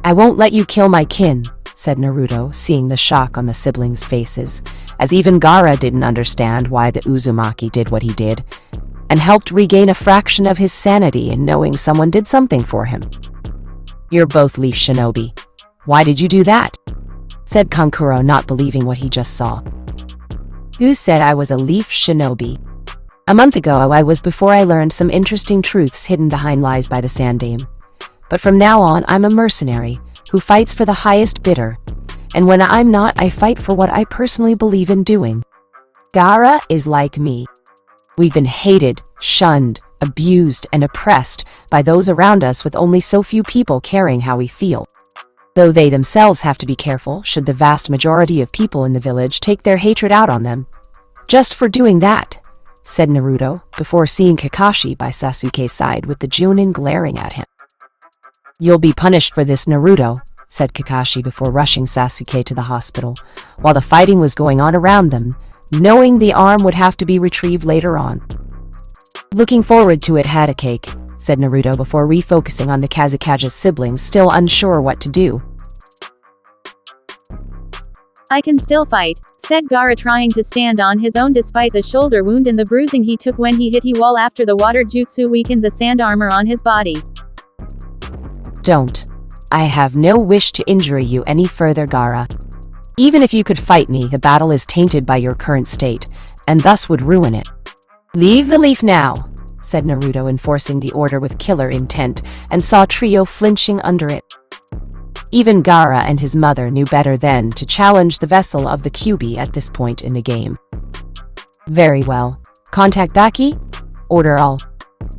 I won't let you kill my kin, said Naruto, seeing the shock on the siblings' faces, as even Gaara didn't understand why the Uzumaki did what he did, and helped regain a fraction of his sanity in knowing someone did something for him. You're both Leaf Shinobi. Why did you do that? Said Kankuro, not believing what he just saw. Who said I was a Leaf Shinobi? A month ago I was, before I learned some interesting truths hidden behind lies by the Sand Dame. But from now on, I'm a mercenary who fights for the highest bidder. And when I'm not, I fight for what I personally believe in doing. Gaara is like me. We've been hated, shunned, abused, and oppressed by those around us, with only so few people caring how we feel. Though they themselves have to be careful should the vast majority of people in the village take their hatred out on them. Just for doing that, said Naruto, before seeing Kakashi by Sasuke's side with the Junin glaring at him. You'll be punished for this, Naruto, said Kakashi before rushing Sasuke to the hospital, while the fighting was going on around them, knowing the arm would have to be retrieved later on. Looking forward to it, had a cake, said Naruto before refocusing on the Kazekage's siblings, still unsure what to do. I can still fight, said Gaara, trying to stand on his own despite the shoulder wound and the bruising he took when he hit Hiwall after the water jutsu weakened the sand armor on his body. Don't. I have no wish to injure you any further, Gaara. Even if you could fight me, the battle is tainted by your current state, and thus would ruin it. Leave the leaf now, said Naruto, enforcing the order with killer intent, and saw Trio flinching under it. Even Gaara and his mother knew better than to challenge the vessel of the Kyuubi at this point in the game. Very well. Contact Baki? Order all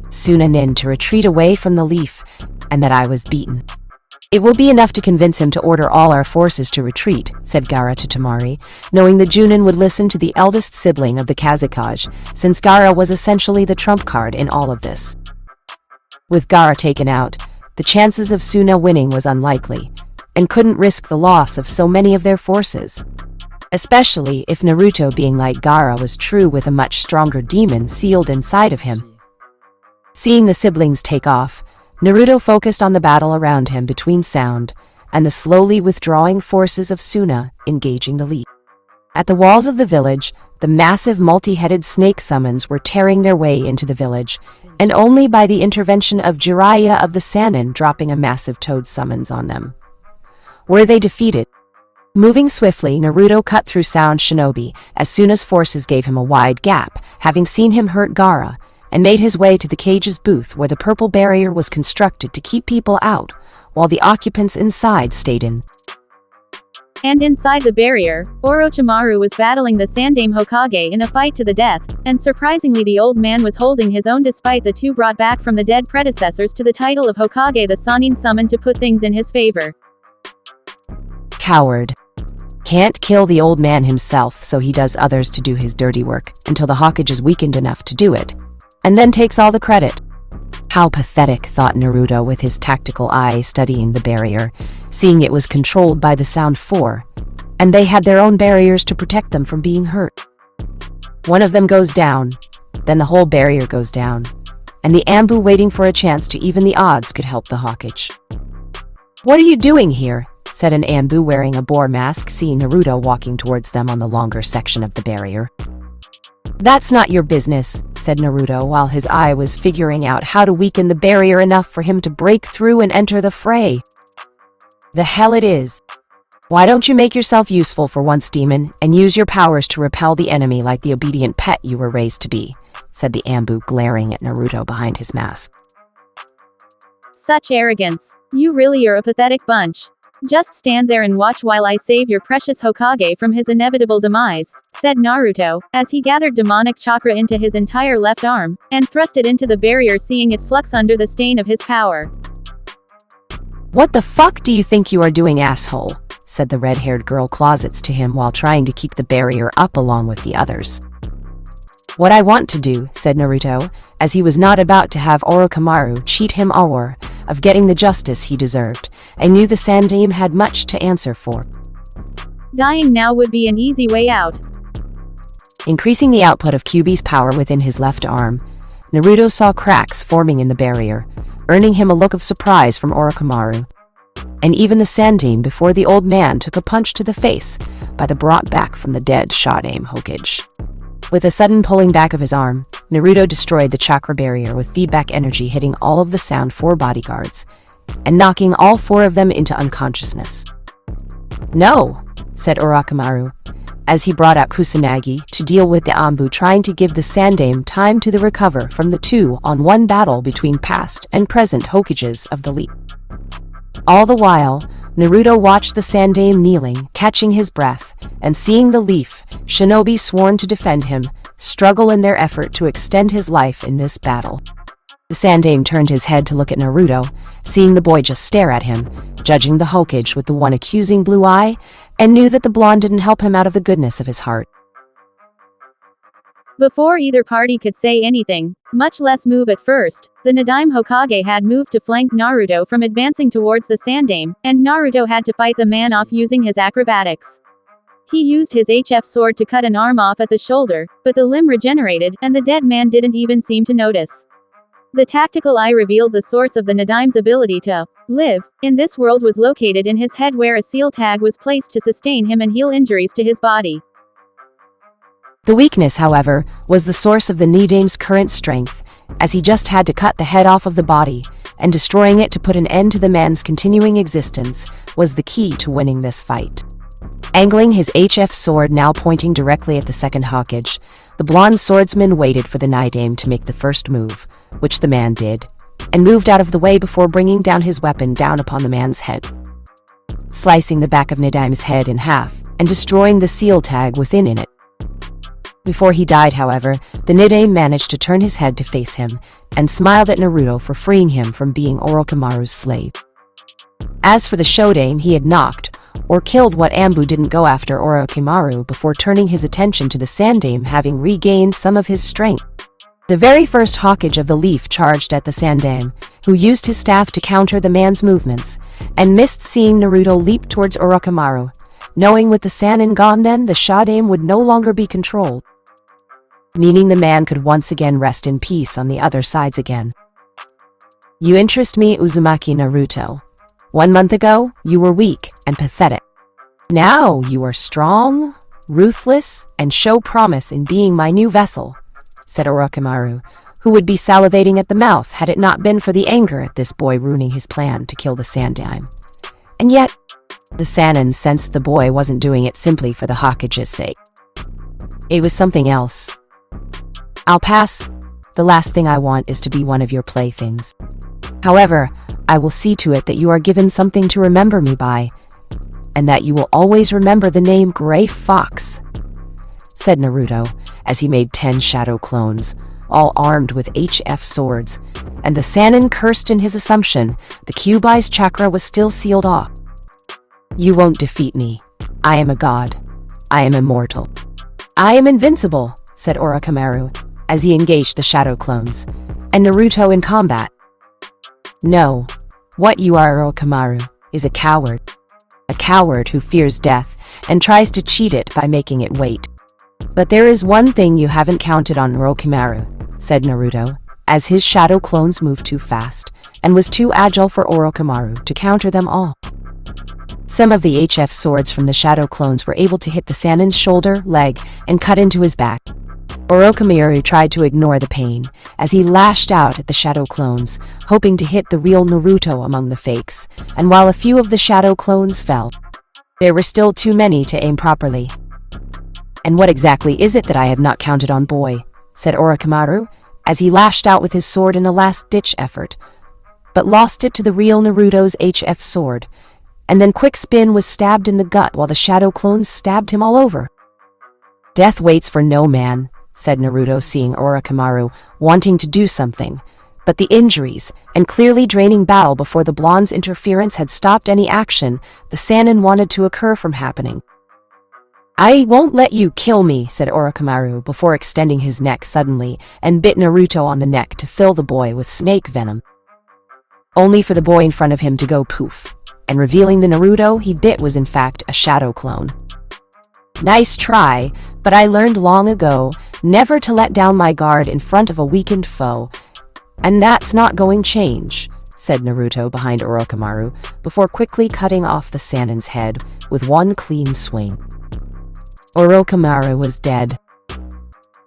Sunanin to retreat away from the leaf, and that I was beaten. It will be enough to convince him to order all our forces to retreat, said Gaara to Temari, knowing the Junin would listen to the eldest sibling of the Kazekage, since Gaara was essentially the trump card in all of this. With Gaara taken out, the chances of Suna winning was unlikely, and couldn't risk the loss of so many of their forces. Especially if Naruto, being like Gaara, was true with a much stronger demon sealed inside of him. Seeing the siblings take off, Naruto focused on the battle around him between Sound and the slowly withdrawing forces of Suna engaging the lead. At the walls of the village, the massive multi-headed snake summons were tearing their way into the village, and only by the intervention of Jiraiya of the Sannin dropping a massive toad summons on them were they defeated. Moving swiftly, Naruto cut through Sound Shinobi as soon as forces gave him a wide gap, having seen him hurt Gaara, and made his way to the cage's booth where the purple barrier was constructed to keep people out, while the occupants inside stayed in. And inside the barrier, Orochimaru was battling the Sandaime Hokage in a fight to the death, and surprisingly the old man was holding his own despite the two brought back from the dead predecessors to the title of Hokage the Sannin summoned to put things in his favor. Coward. Can't kill the old man himself, so he does others to do his dirty work, until the Hokage is weakened enough to do it, and then takes all the credit. How pathetic, thought Naruto with his tactical eye studying the barrier, seeing it was controlled by the Sound Four, and they had their own barriers to protect them from being hurt. One of them goes down, then the whole barrier goes down, and the Anbu waiting for a chance to even the odds could help the Hokage. What are you doing here? Said an Anbu wearing a boar mask, seeing Naruto walking towards them on the longer section of the barrier. That's not your business, said Naruto while his eye was figuring out how to weaken the barrier enough for him to break through and enter the fray. The hell it is. Why don't you make yourself useful for once, demon, and use your powers to repel the enemy like the obedient pet you were raised to be, said the Anbu, glaring at Naruto behind his mask. Such arrogance. You really are a pathetic bunch. Just stand there and watch while I save your precious Hokage from his inevitable demise, said Naruto, as he gathered demonic chakra into his entire left arm, and thrust it into the barrier, seeing it flux under the stain of his power. What the fuck do you think you are doing, asshole? Said the red-haired girl closets to him while trying to keep the barrier up along with the others. What I want to do, said Naruto, as he was not about to have Orochimaru cheat him of getting the justice he deserved, and knew the Sandaime had much to answer for. Dying now would be an easy way out. Increasing the output of Kyuubi's power within his left arm, Naruto saw cracks forming in the barrier, earning him a look of surprise from Orochimaru, and even the Sandaime before the old man took a punch to the face by the brought back from the dead Sandaime Hokage. With a sudden pulling back of his arm, Naruto destroyed the chakra barrier with feedback energy, hitting all of the Sound Four bodyguards, and knocking all four of them into unconsciousness. No, said Orochimaru, as he brought out Kusanagi to deal with the Ambu, trying to give the Sandame time to recover from the 2-on-1 battle between past and present Hokages of the League. All the while, Naruto watched the Sandame kneeling, catching his breath, and seeing the Leaf Shinobi sworn to defend him struggle in their effort to extend his life in this battle. The Sandame turned his head to look at Naruto, seeing the boy just stare at him, judging the Hokage with the one accusing blue eye, and knew that the blonde didn't help him out of the goodness of his heart. Before either party could say anything, much less move at first, the Nadaime Hokage had moved to flank Naruto from advancing towards the Sandame, and Naruto had to fight the man off using his acrobatics. He used his HF sword to cut an arm off at the shoulder, but the limb regenerated, and the dead man didn't even seem to notice. The tactical eye revealed the source of the Nadaime's ability to live in this world was located in his head, where a seal tag was placed to sustain him and heal injuries to his body. The weakness, however, was the source of the Nadaime's current strength, as he just had to cut the head off of the body, and destroying it to put an end to the man's continuing existence was the key to winning this fight. Angling his HF sword, now pointing directly at the second Hokage, the blonde swordsman waited for the Nadaime to make the first move, which the man did, and moved out of the way before bringing down his weapon down upon the man's head, slicing the back of Nadaime's head in half and destroying the seal tag within it. Before he died, however, the Nadaime managed to turn his head to face him and smiled at Naruto for freeing him from being Orochimaru's slave. As for the Shodame, he had knocked or killed what Ambu didn't go after Orochimaru before turning his attention to the Sandame, having regained some of his strength. The very first Hokage of the Leaf charged at the Sandame, who used his staff to counter the man's movements, and missed, seeing Naruto leap towards Orochimaru, knowing with the Sannin gone then, the Shodame would no longer be controlled, meaning the man could once again rest in peace on the other sides again. You interest me, Uzumaki Naruto. 1 month ago, you were weak and pathetic. Now you are strong, ruthless, and show promise in being my new vessel, said Orochimaru, who would be salivating at the mouth had it not been for the anger at this boy ruining his plan to kill the Sandame. And yet, the Sannin sensed the boy wasn't doing it simply for the Hokage's sake. It was something else. I'll pass. The last thing I want is to be one of your playthings. However, I will see to it that you are given something to remember me by, and that you will always remember the name Gray Fox, said Naruto, as he made 10 shadow clones, all armed with HF swords, and the Sannin cursed in his assumption the Kyuubi's chakra was still sealed off. You won't defeat me. I am a god. I am immortal. I am invincible, said Orochimaru, as he engaged the shadow clones, and Naruto in combat. No, what you are, Orochimaru, is a coward. A coward who fears death and tries to cheat it by making it wait. But there is one thing you haven't counted on, Orochimaru, said Naruto, as his shadow clones moved too fast and was too agile for Orochimaru to counter them all. Some of the HF swords from the shadow clones were able to hit the Sannin's shoulder, leg, and cut into his back. Orochimaru tried to ignore the pain as he lashed out at the shadow clones, hoping to hit the real Naruto among the fakes, and while a few of the shadow clones fell, there were still too many to aim properly. And what exactly is it that I have not counted on, boy? Said Orochimaru, as he lashed out with his sword in a last-ditch effort, but lost it to the real Naruto's HF sword, and then Quick Spin was stabbed in the gut while the shadow clones stabbed him all over. Death waits for no man, said Naruto, seeing Orochimaru wanting to do something, but the injuries and clearly draining battle before the blonde's interference had stopped any action the Sannin wanted to occur from happening. I won't let you kill me, said Orochimaru before extending his neck suddenly and bit Naruto on the neck to fill the boy with snake venom, only for the boy in front of him to go poof, and revealing the Naruto he bit was in fact a shadow clone. Nice try, but I learned long ago never to let down my guard in front of a weakened foe, and that's not going to change, said Naruto behind Orochimaru before quickly cutting off the Sannin's head with one clean swing. Orochimaru was dead.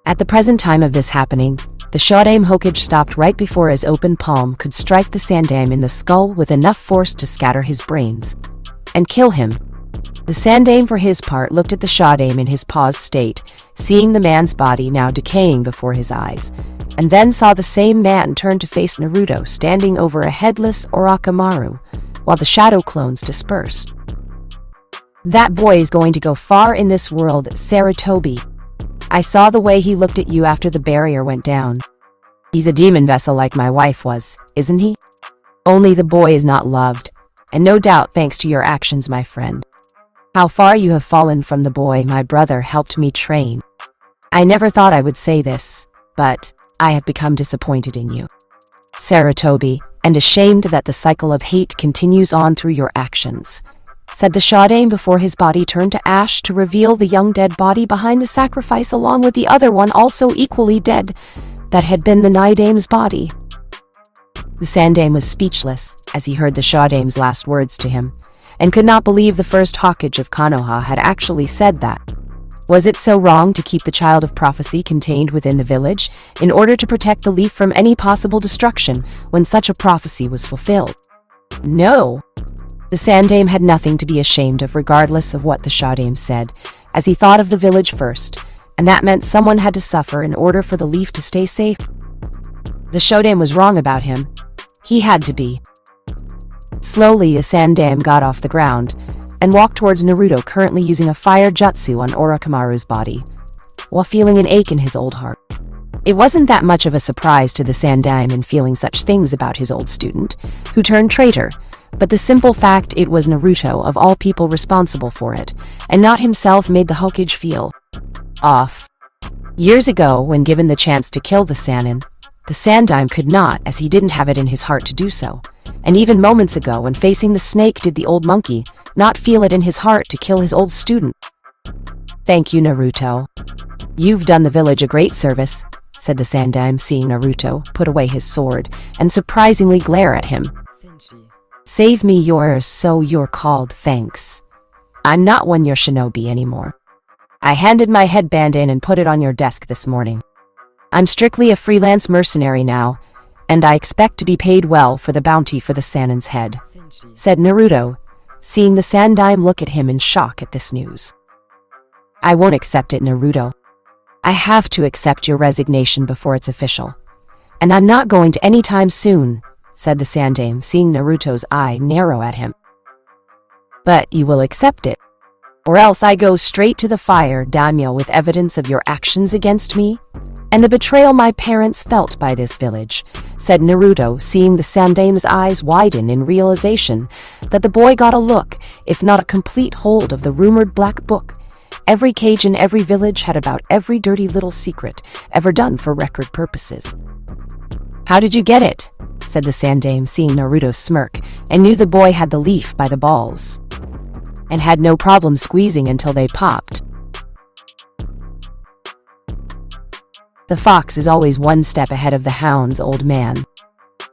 At the present time of this happening, the Shodame Hokage stopped right before his open palm could strike the Sandame in the skull with enough force to scatter his brains and kill him. The Sandame for his part looked at the Shodaime in his paused state, seeing the man's body now decaying before his eyes, and then saw the same man turn to face Naruto standing over a headless Orochimaru, while the shadow clones dispersed. That boy is going to go far in this world, Sarutobi. I saw the way he looked at you after the barrier went down. He's a demon vessel like my wife was, isn't he? Only the boy is not loved, and no doubt thanks to your actions, my friend. How far you have fallen from the boy my brother helped me train. I never thought I would say this, but I have become disappointed in you, Sarutobi, and ashamed that the cycle of hate continues on through your actions, said the Shodaime before his body turned to ash to reveal the young dead body behind the sacrifice along with the other one also equally dead, that had been the Nidaime's body. The Sandame was speechless as he heard the Shodaime's last words to him, and could not believe the first Hokage of Konoha had actually said that. Was it so wrong to keep the child of prophecy contained within the village, in order to protect the leaf from any possible destruction when such a prophecy was fulfilled? No. The Sandame had nothing to be ashamed of regardless of what the Shodaime said, as he thought of the village first, and that meant someone had to suffer in order for the leaf to stay safe. The Shodaime was wrong about him. He had to be. Slowly, a Sandame got off the ground and walked towards Naruto, currently using a fire jutsu on Orochimaru's body, while feeling an ache in his old heart. It wasn't that much of a surprise to the Sandame in feeling such things about his old student, who turned traitor, but the simple fact it was Naruto of all people responsible for it, and not himself, made the Hokage feel off. Years ago, when given the chance to kill the Sannin, the Sandime could not, as he didn't have it in his heart to do so. And even moments ago, when facing the snake, did the old monkey not feel it in his heart to kill his old student. Thank you, Naruto. You've done the village a great service, said the Sandime, seeing Naruto put away his sword and surprisingly glare at him. Save me yours, so you're called thanks. I'm not one your shinobi anymore. I handed my headband in and put it on your desk this morning. I'm strictly a freelance mercenary now, and I expect to be paid well for the bounty for the Sannin's head, said Naruto, seeing the Sandime look at him in shock at this news. I won't accept it, Naruto. I have to accept your resignation before it's official. And I'm not going to anytime soon, said the Sandame, seeing Naruto's eye narrow at him. But you will accept it, or else I go straight to the fire, daimyo, with evidence of your actions against me, and the betrayal my parents felt by this village, said Naruto, seeing the Sandame's eyes widen in realization that the boy got a look, if not a complete hold of the rumored black book. Every cage in every village had about every dirty little secret ever done for record purposes. How did you get it? Said the Sandame, seeing Naruto smirk, and knew the boy had the leaf by the balls, and had no problem squeezing until they popped. The fox is always one step ahead of the hounds, old man.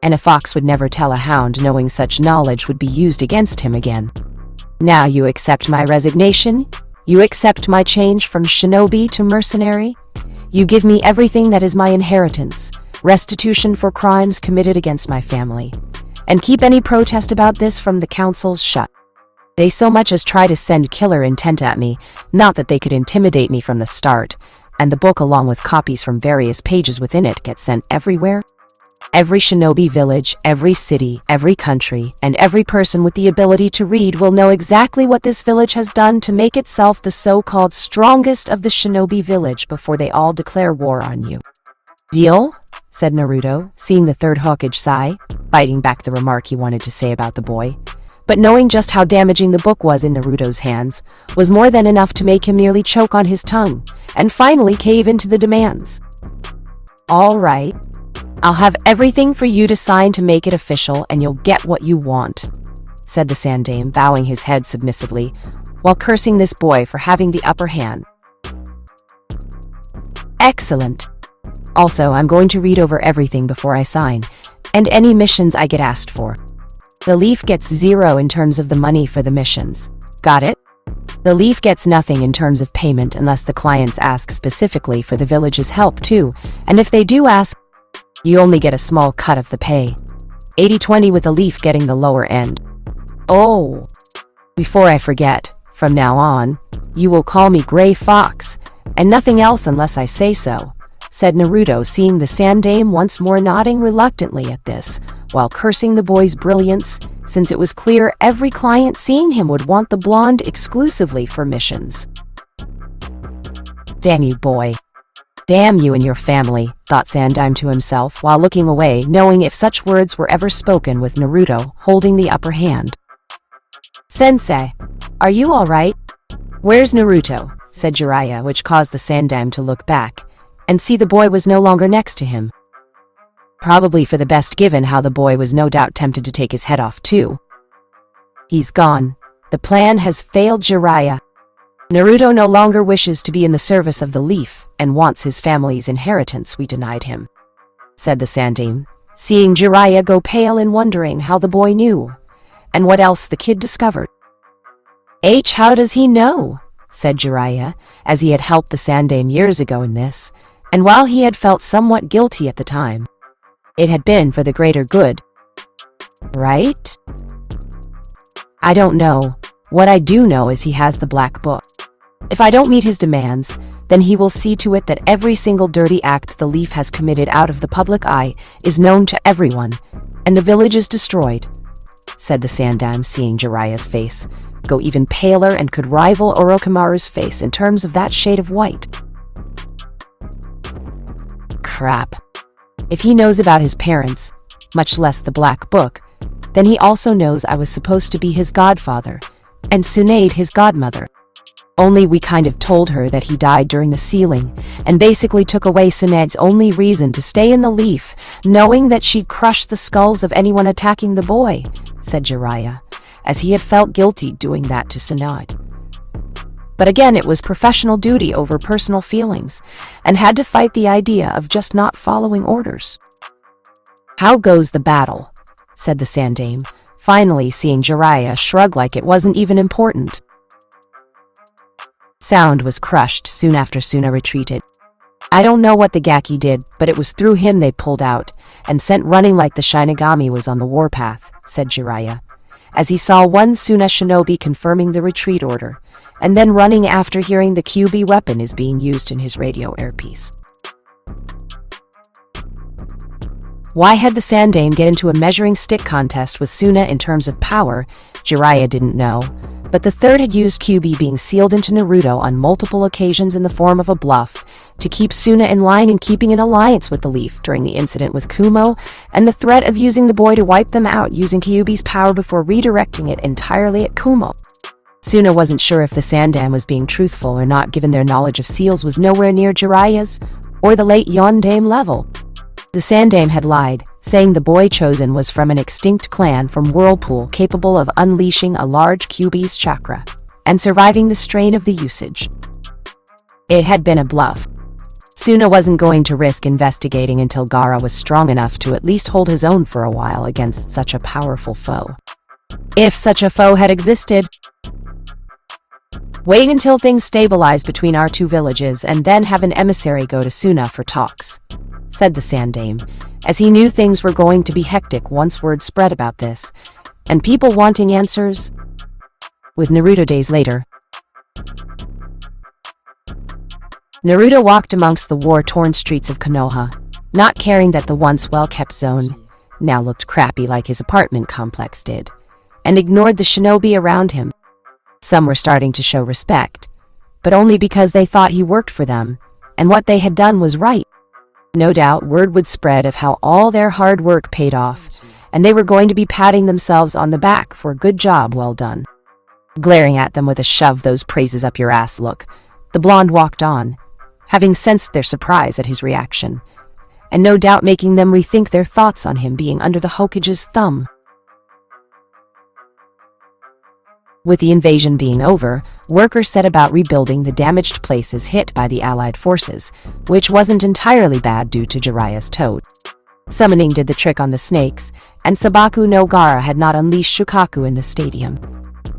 And a fox would never tell a hound, knowing such knowledge would be used against him again. Now you accept my resignation? You accept my change from shinobi to mercenary? You give me everything that is my inheritance, restitution for crimes committed against my family, and keep any protest about this from the councils shut. They so much as try to send killer intent at me, not that they could intimidate me from the start, and the book along with copies from various pages within it get sent everywhere. Every shinobi village, every city, every country, and every person with the ability to read will know exactly what this village has done to make itself the so-called strongest of the shinobi village before they all declare war on you. Deal? Said Naruto, seeing the third Hokage sigh, biting back the remark he wanted to say about the boy. But knowing just how damaging the book was in Naruto's hands was more than enough to make him nearly choke on his tongue, and finally cave into the demands. All right. I'll have everything for you to sign to make it official, and you'll get what you want, said the Sandame, bowing his head submissively, while cursing this boy for having the upper hand. Excellent. Also, I'm going to read over everything before I sign, and any missions I get asked for. The leaf gets 0 in terms of the money for the missions. Got it? The leaf gets nothing in terms of payment unless the clients ask specifically for the village's help too, and if they do ask, you only get a small cut of the pay. 80-20 with the leaf getting the lower end. Oh! Before I forget, From now on, you will call me Gray Fox, and nothing else unless I say so, said Naruto, seeing the Sandame once more nodding reluctantly at this, while cursing the boy's brilliance, since it was clear every client seeing him would want the blonde exclusively for missions. Damn you, boy. Damn you and your family, thought Sandame to himself while looking away, knowing if such words were ever spoken with Naruto holding the upper hand. Sensei, are you all right? Where's Naruto? Said Jiraiya, which caused the Sandame to look back and see the boy was no longer next to him. Probably for the best, given how the boy was no doubt tempted to take his head off too. He's gone. The plan has failed, Jiraiya. Naruto no longer wishes to be in the service of the Leaf and wants his family's inheritance we denied him, said the Sandame, seeing Jiraiya go pale and wondering how the boy knew, and what else the kid discovered. How does he know? Said Jiraiya, as he had helped the Sandame years ago in this, and while he had felt somewhat guilty at the time, it had been for the greater good. Right? I don't know. What I do know is he has the Black Book. If I don't meet his demands, then he will see to it that every single dirty act the Leaf has committed out of the public eye is known to everyone, and the village is destroyed, said the Sandame, seeing Jiraiya's face go even paler and could rival Orochimaru's face in terms of that shade of white. Crap. If he knows about his parents, much less the Black Book, then he also knows I was supposed to be his godfather, and Tsunade his godmother. Only we kind of told her that he died during the sealing, and basically took away Tsunade's only reason to stay in the Leaf, knowing that she'd crush the skulls of anyone attacking the boy, said Jiraiya, as he had felt guilty doing that to Tsunade. But again, it was professional duty over personal feelings, and had to fight the idea of just not following orders. How goes the battle? Said the Sandame, finally seeing Jiraiya shrug like it wasn't even important. Sound was crushed soon after Suna retreated. I don't know what the Gaki did, but it was through him they pulled out, and sent running like the Shinigami was on the warpath, said Jiraiya, as he saw one Suna shinobi confirming the retreat order, and then running after hearing the QB weapon is being used in his radio earpiece. Why had the Sandame get into a measuring stick contest with Suna in terms of power, Jiraiya didn't know, but the third had used QB being sealed into Naruto on multiple occasions in the form of a bluff, to keep Suna in line and keeping an alliance with the Leaf during the incident with Kumo, and the threat of using the boy to wipe them out using Kyuubi's power before redirecting it entirely at Kumo. Suna wasn't sure if the Sandame was being truthful or not, given their knowledge of seals was nowhere near Jiraiya's, or the late Yondaime level. The Sandame had lied, saying the boy chosen was from an extinct clan from Whirlpool capable of unleashing a large Kyuubi's chakra, and surviving the strain of the usage. It had been a bluff. Suna wasn't going to risk investigating until Gaara was strong enough to at least hold his own for a while against such a powerful foe. If such a foe had existed. Wait until things stabilize between our two villages and then have an emissary go to Suna for talks, said the Sandame, as he knew things were going to be hectic once word spread about this, and people wanting answers. With Naruto days later, Naruto walked amongst the war-torn streets of Konoha, not caring that the once well-kept zone now looked crappy like his apartment complex did, and ignored the shinobi around him. Some were starting to show respect, but only because they thought he worked for them, and what they had done was right. No doubt word would spread of how all their hard work paid off, and they were going to be patting themselves on the back for a good job well done. Glaring at them with a shove those praises up your ass look, the blonde walked on, having sensed their surprise at his reaction, and no doubt making them rethink their thoughts on him being under the Hokage's thumb. With the invasion being over, workers set about rebuilding the damaged places hit by the Allied forces, which wasn't entirely bad due to Jiraiya's toad. Summoning did the trick on the snakes, and Sabaku no Gaara had not unleashed Shukaku in the stadium.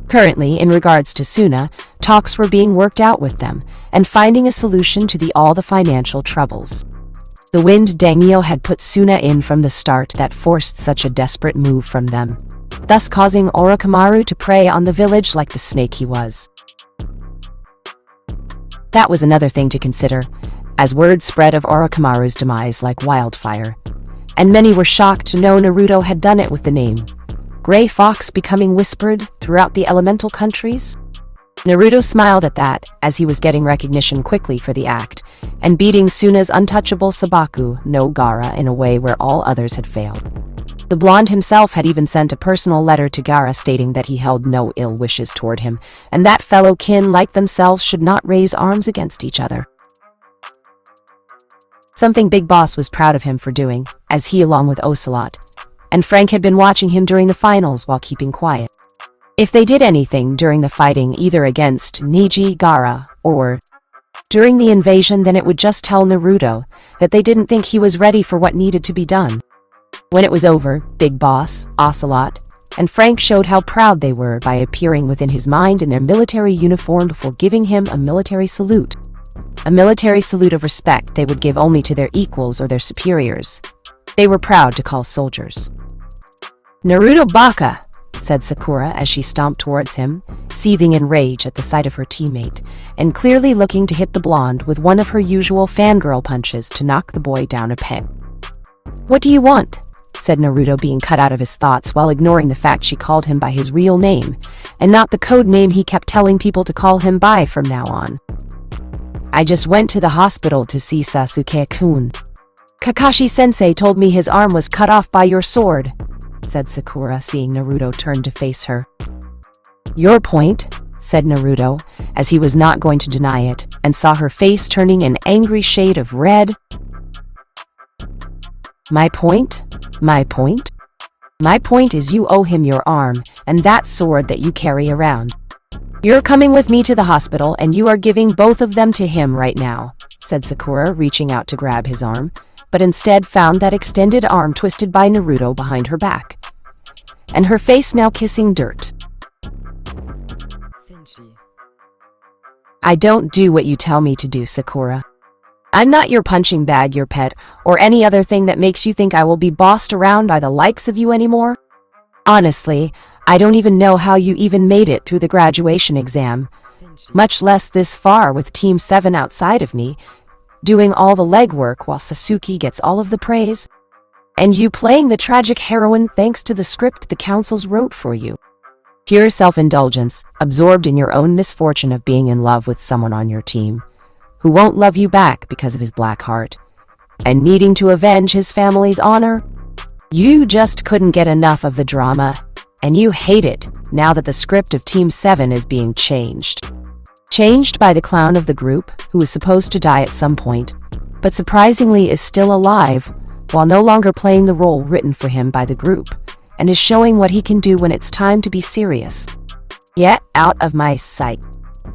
Currently, in regards to Suna, talks were being worked out with them, and finding a solution to all the financial troubles. The Wind Daimyo had put Suna in from the start that forced such a desperate move from them, thus causing Orochimaru to prey on the village like the snake he was. That was another thing to consider, as word spread of Orochimaru's demise like wildfire, and many were shocked to know Naruto had done it with the name Gray Fox becoming whispered throughout the elemental countries. Naruto smiled at that, as he was getting recognition quickly for the act, and beating Suna's untouchable Sabaku no Gaara in a way where all others had failed. The blonde himself had even sent a personal letter to Gaara stating that he held no ill wishes toward him, and that fellow kin like themselves should not raise arms against each other. Something Big Boss was proud of him for doing, as he along with Ocelot and Frank had been watching him during the finals while keeping quiet. If they did anything during the fighting either against Neji, Gaara, or during the invasion, then it would just tell Naruto that they didn't think he was ready for what needed to be done. When it was over, Big Boss, Ocelot, and Frank showed how proud they were by appearing within his mind in their military uniform before giving him a military salute. A military salute of respect they would give only to their equals or their superiors. They were proud to call soldiers. "Naruto Baka," said Sakura as she stomped towards him, seething in rage at the sight of her teammate, and clearly looking to hit the blonde with one of her usual fangirl punches to knock the boy down a peg. "What do you want?" said Naruto, being cut out of his thoughts while ignoring the fact she called him by his real name, and not the code name he kept telling people to call him by from now on. "I just went to the hospital to see Sasuke-kun. Kakashi-sensei told me his arm was cut off by your sword," said Sakura, seeing Naruto turn to face her. "Your point," said Naruto, as he was not going to deny it, and saw her face turning an angry shade of red. My point? My point? My point is you owe him your arm, and that sword that you carry around. You're coming with me to the hospital, and you are giving both of them to him right now," said Sakura, reaching out to grab his arm, but instead found that extended arm twisted by Naruto behind her back, and her face now kissing dirt. "I don't do what you tell me to do, Sakura. I'm not your punching bag, your pet, or any other thing that makes you think I will be bossed around by the likes of you anymore. Honestly, I don't even know how you even made it through the graduation exam, much less this far with Team 7 outside of me, doing all the legwork while Sasuke gets all of the praise, and you playing the tragic heroine thanks to the script the councils wrote for you. Pure self-indulgence, absorbed in your own misfortune of being in love with someone on your team, who won't love you back because of his black heart, and needing to avenge his family's honor. You just couldn't get enough of the drama, and you hate it now that the script of Team 7 is being changed. Changed by the clown of the group, who was supposed to die at some point, but surprisingly is still alive, while no longer playing the role written for him by the group, and is showing what he can do when it's time to be serious. Get out of my sight.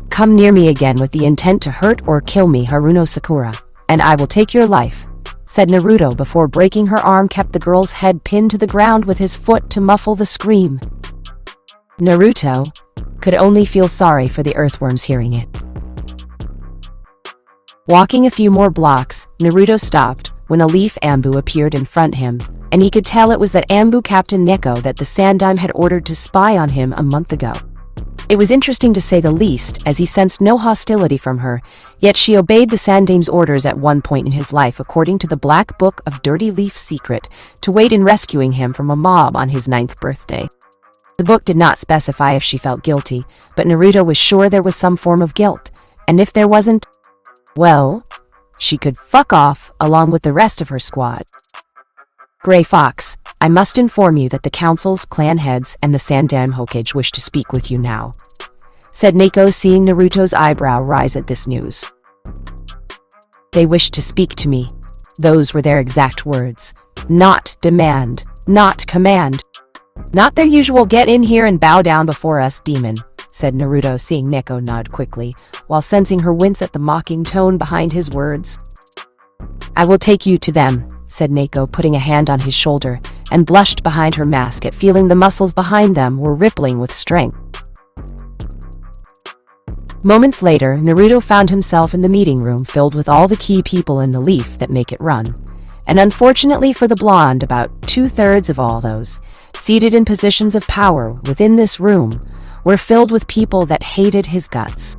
Come near me again with the intent to hurt or kill me, Haruno Sakura, and I will take your life," said Naruto before breaking her arm, kept the girl's head pinned to the ground with his foot to muffle the scream. Naruto could only feel sorry for the earthworms hearing it. Walking a few more blocks, Naruto stopped when a leaf Ambu appeared in front of him, and he could tell it was that Ambu Captain Neko that the Sandime had ordered to spy on him a month ago. It was interesting to say the least, as he sensed no hostility from her, yet she obeyed the Sandame's orders at one point in his life according to the Black Book of Dirty Leaf's secret, to wait in rescuing him from a mob on his 9th birthday. The book did not specify if she felt guilty, but Naruto was sure there was some form of guilt, and if there wasn't, well, she could fuck off along with the rest of her squad. "Gray Fox, I must inform you that the council's clan heads and the Sandame Hokage wish to speak with you now," said Neko, seeing Naruto's eyebrow rise at this news. "They wish to speak to me." Those were their exact words. Not demand, not command. "Not their usual get in here and bow down before us, demon," said Naruto, seeing Neko nod quickly, while sensing her wince at the mocking tone behind his words. "I will take you to them," said Neko, putting a hand on his shoulder, and blushed behind her mask at feeling the muscles behind them were rippling with strength. Moments later, Naruto found himself in the meeting room filled with all the key people in the leaf that make it run. And unfortunately for the blonde, about 2/3 of all those seated in positions of power within this room were filled with people that hated his guts.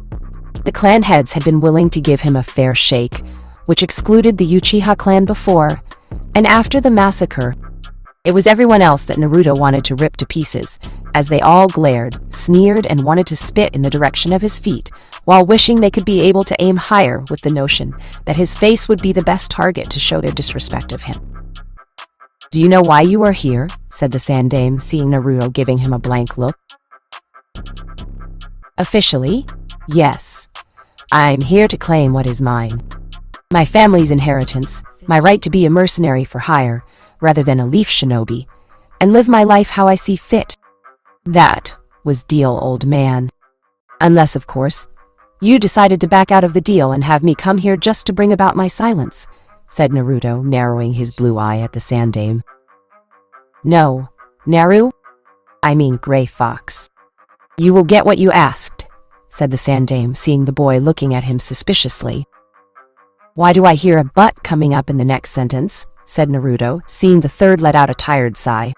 The clan heads had been willing to give him a fair shake, which excluded the Uchiha clan before, and after the massacre, it was everyone else that Naruto wanted to rip to pieces, as they all glared, sneered, and wanted to spit in the direction of his feet, while wishing they could be able to aim higher with the notion that his face would be the best target to show their disrespect of him. "Do you know why you are here?" said the Sandaime, seeing Naruto giving him a blank look. "Officially, yes. I'm here to claim what is mine. My family's inheritance, my right to be a mercenary for hire, rather than a leaf shinobi, and live my life how I see fit. That was deal, old man. Unless, of course, you decided to back out of the deal and have me come here just to bring about my silence," said Naruto, narrowing his blue eye at the Sandaime. "No, Naru? I mean Gray Fox. You will get what you asked," said the Sandaime, seeing the boy looking at him suspiciously. "Why do I hear a but coming up in the next sentence?" said Naruto, seeing the third let out a tired sigh.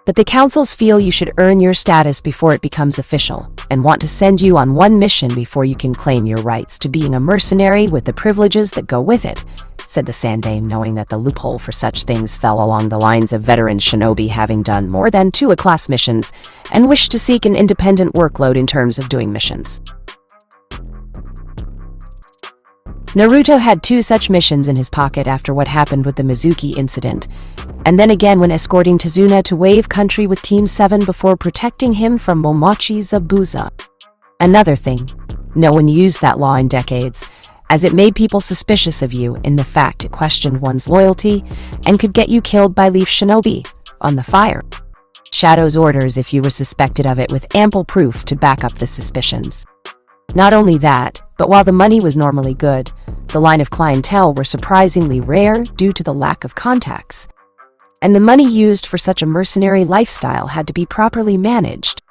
"But the councils feel you should earn your status before it becomes official, and want to send you on one mission before you can claim your rights to being a mercenary with the privileges that go with it," said the Sandaime, knowing that the loophole for such things fell along the lines of veteran shinobi having done more than 2 A-class missions and wished to seek an independent workload in terms of doing missions. Naruto had 2 such missions in his pocket after what happened with the Mizuki incident, and then again when escorting Tazuna to Wave Country with Team 7 before protecting him from Momochi Zabuza. Another thing, no one used that law in decades, as it made people suspicious of you in the fact it questioned one's loyalty and could get you killed by Leaf Shinobi on the fire. Shadow's orders if you were suspected of it, with ample proof to back up the suspicions. Not only that, but while the money was normally good, the line of clientele were surprisingly rare due to the lack of contacts. And the money used for such a mercenary lifestyle had to be properly managed.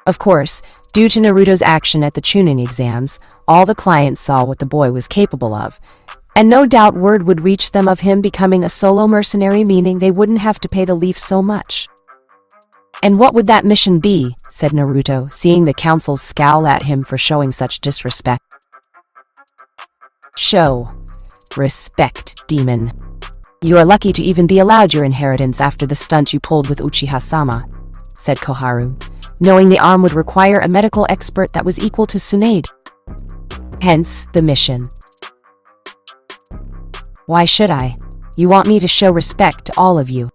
Of course, due to Naruto's action at the Chunin exams, all the clients saw what the boy was capable of, and no doubt word would reach them of him becoming a solo mercenary, meaning they wouldn't have to pay the Leaf so much. "And what would that mission be?" said Naruto, seeing the councils scowl at him for showing such disrespect. "Show respect, demon. You are lucky to even be allowed your inheritance after the stunt you pulled with Uchiha-sama," said Koharu, knowing the arm would require a medical expert that was equal to Tsunade. Hence, the mission. "Why should I? You want me to show respect to all of you.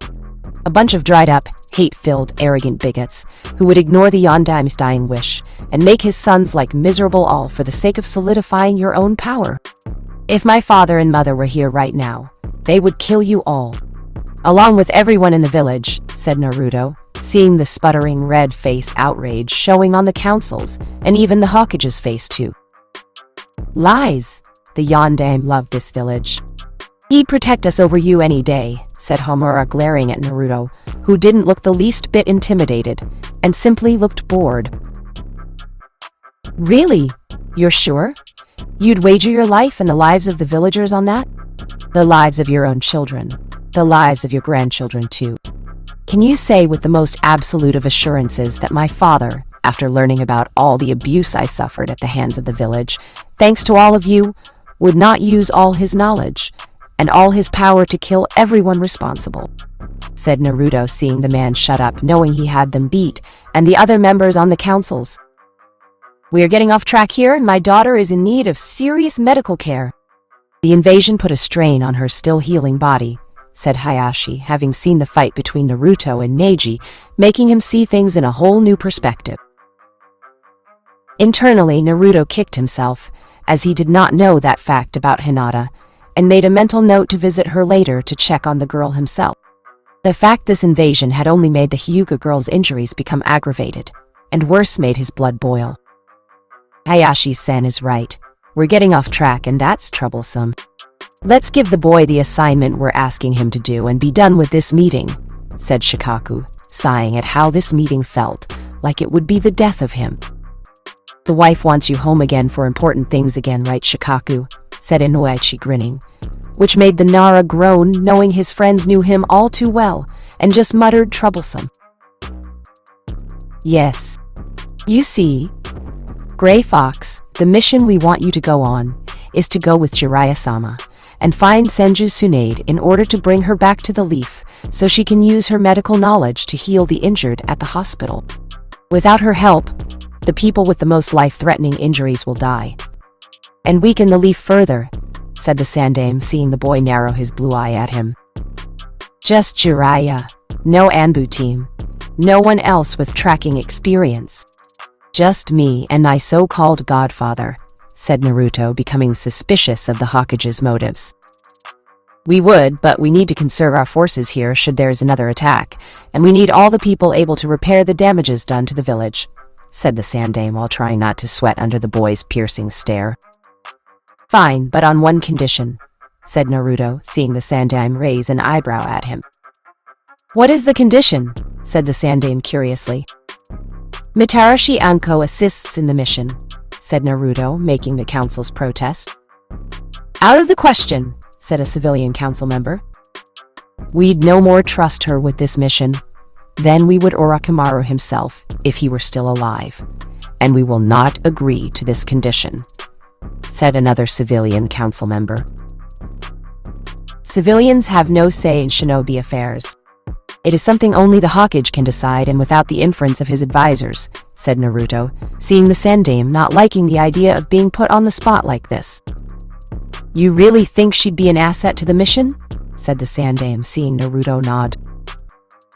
A bunch of dried-up, hate-filled, arrogant bigots who would ignore the Yondaime's dying wish and make his sons like miserable all for the sake of solidifying your own power. If my father and mother were here right now, they would kill you all. Along with everyone in the village," said Naruto, seeing the sputtering red face outrage showing on the councils, and even the Hokage's face too. "Lies! The Yondaime loved this village. He'd protect us over you any day," said Homura, glaring at Naruto, who didn't look the least bit intimidated, and simply looked bored. "Really? You're sure? You'd wager your life and the lives of the villagers on that? The lives of your own children. The lives of your grandchildren, too. Can you say with the most absolute of assurances that my father, after learning about all the abuse I suffered at the hands of the village, thanks to all of you, would not use all his knowledge and all his power to kill everyone responsible?" said Naruto, seeing the man shut up, knowing he had them beat, and the other members on the councils. "We are getting off track here, and my daughter is in need of serious medical care. The invasion put a strain on her still healing body," said Hayashi, having seen the fight between Naruto and Neji, making him see things in a whole new perspective. Internally, Naruto kicked himself, as he did not know that fact about Hinata, and made a mental note to visit her later to check on the girl himself. The fact this invasion had only made the Hyuga girl's injuries become aggravated, and worse, made his blood boil. Hayashi-san is right. We're getting off track, and that's troublesome. Let's give the boy the assignment we're asking him to do and be done with this meeting, said Shikaku, sighing at how this meeting felt, like it would be the death of him. The wife wants you home again for important things again, right, Shikaku? Said Inoichi, grinning, which made the Nara groan, knowing his friends knew him all too well, and just muttered troublesome. Yes. You see, Gray Fox, the mission we want you to go on is to go with Jiraiya-sama and find Senju Tsunade in order to bring her back to the Leaf so she can use her medical knowledge to heal the injured at the hospital. Without her help, the people with the most life-threatening injuries will die. And weaken the Leaf further, said the Sandaime, seeing the boy narrow his blue eye at him. Just Jiraiya. No Anbu team. No one else with tracking experience. Just me and my so-called godfather, said Naruto, becoming suspicious of the Hokage's motives. We would, but we need to conserve our forces here should there is another attack, and we need all the people able to repair the damages done to the village, said the Sandaime while trying not to sweat under the boy's piercing stare. Fine, but on one condition, said Naruto, seeing the Sandaime raise an eyebrow at him. What is the condition? Said the Sandaime curiously. Mitarashi Anko assists in the mission, said Naruto, making the council's protest. Out of the question, said a civilian council member. We'd no more trust her with this mission than we would Orochimaru himself if he were still alive, and we will not agree to this condition, said another civilian council member. Civilians have no say in shinobi affairs. It is something only the Hokage can decide and without the inference of his advisors, said Naruto, seeing the Sandaime not liking the idea of being put on the spot like this. You really think she'd be an asset to the mission? Said the Sandaime, seeing Naruto nod.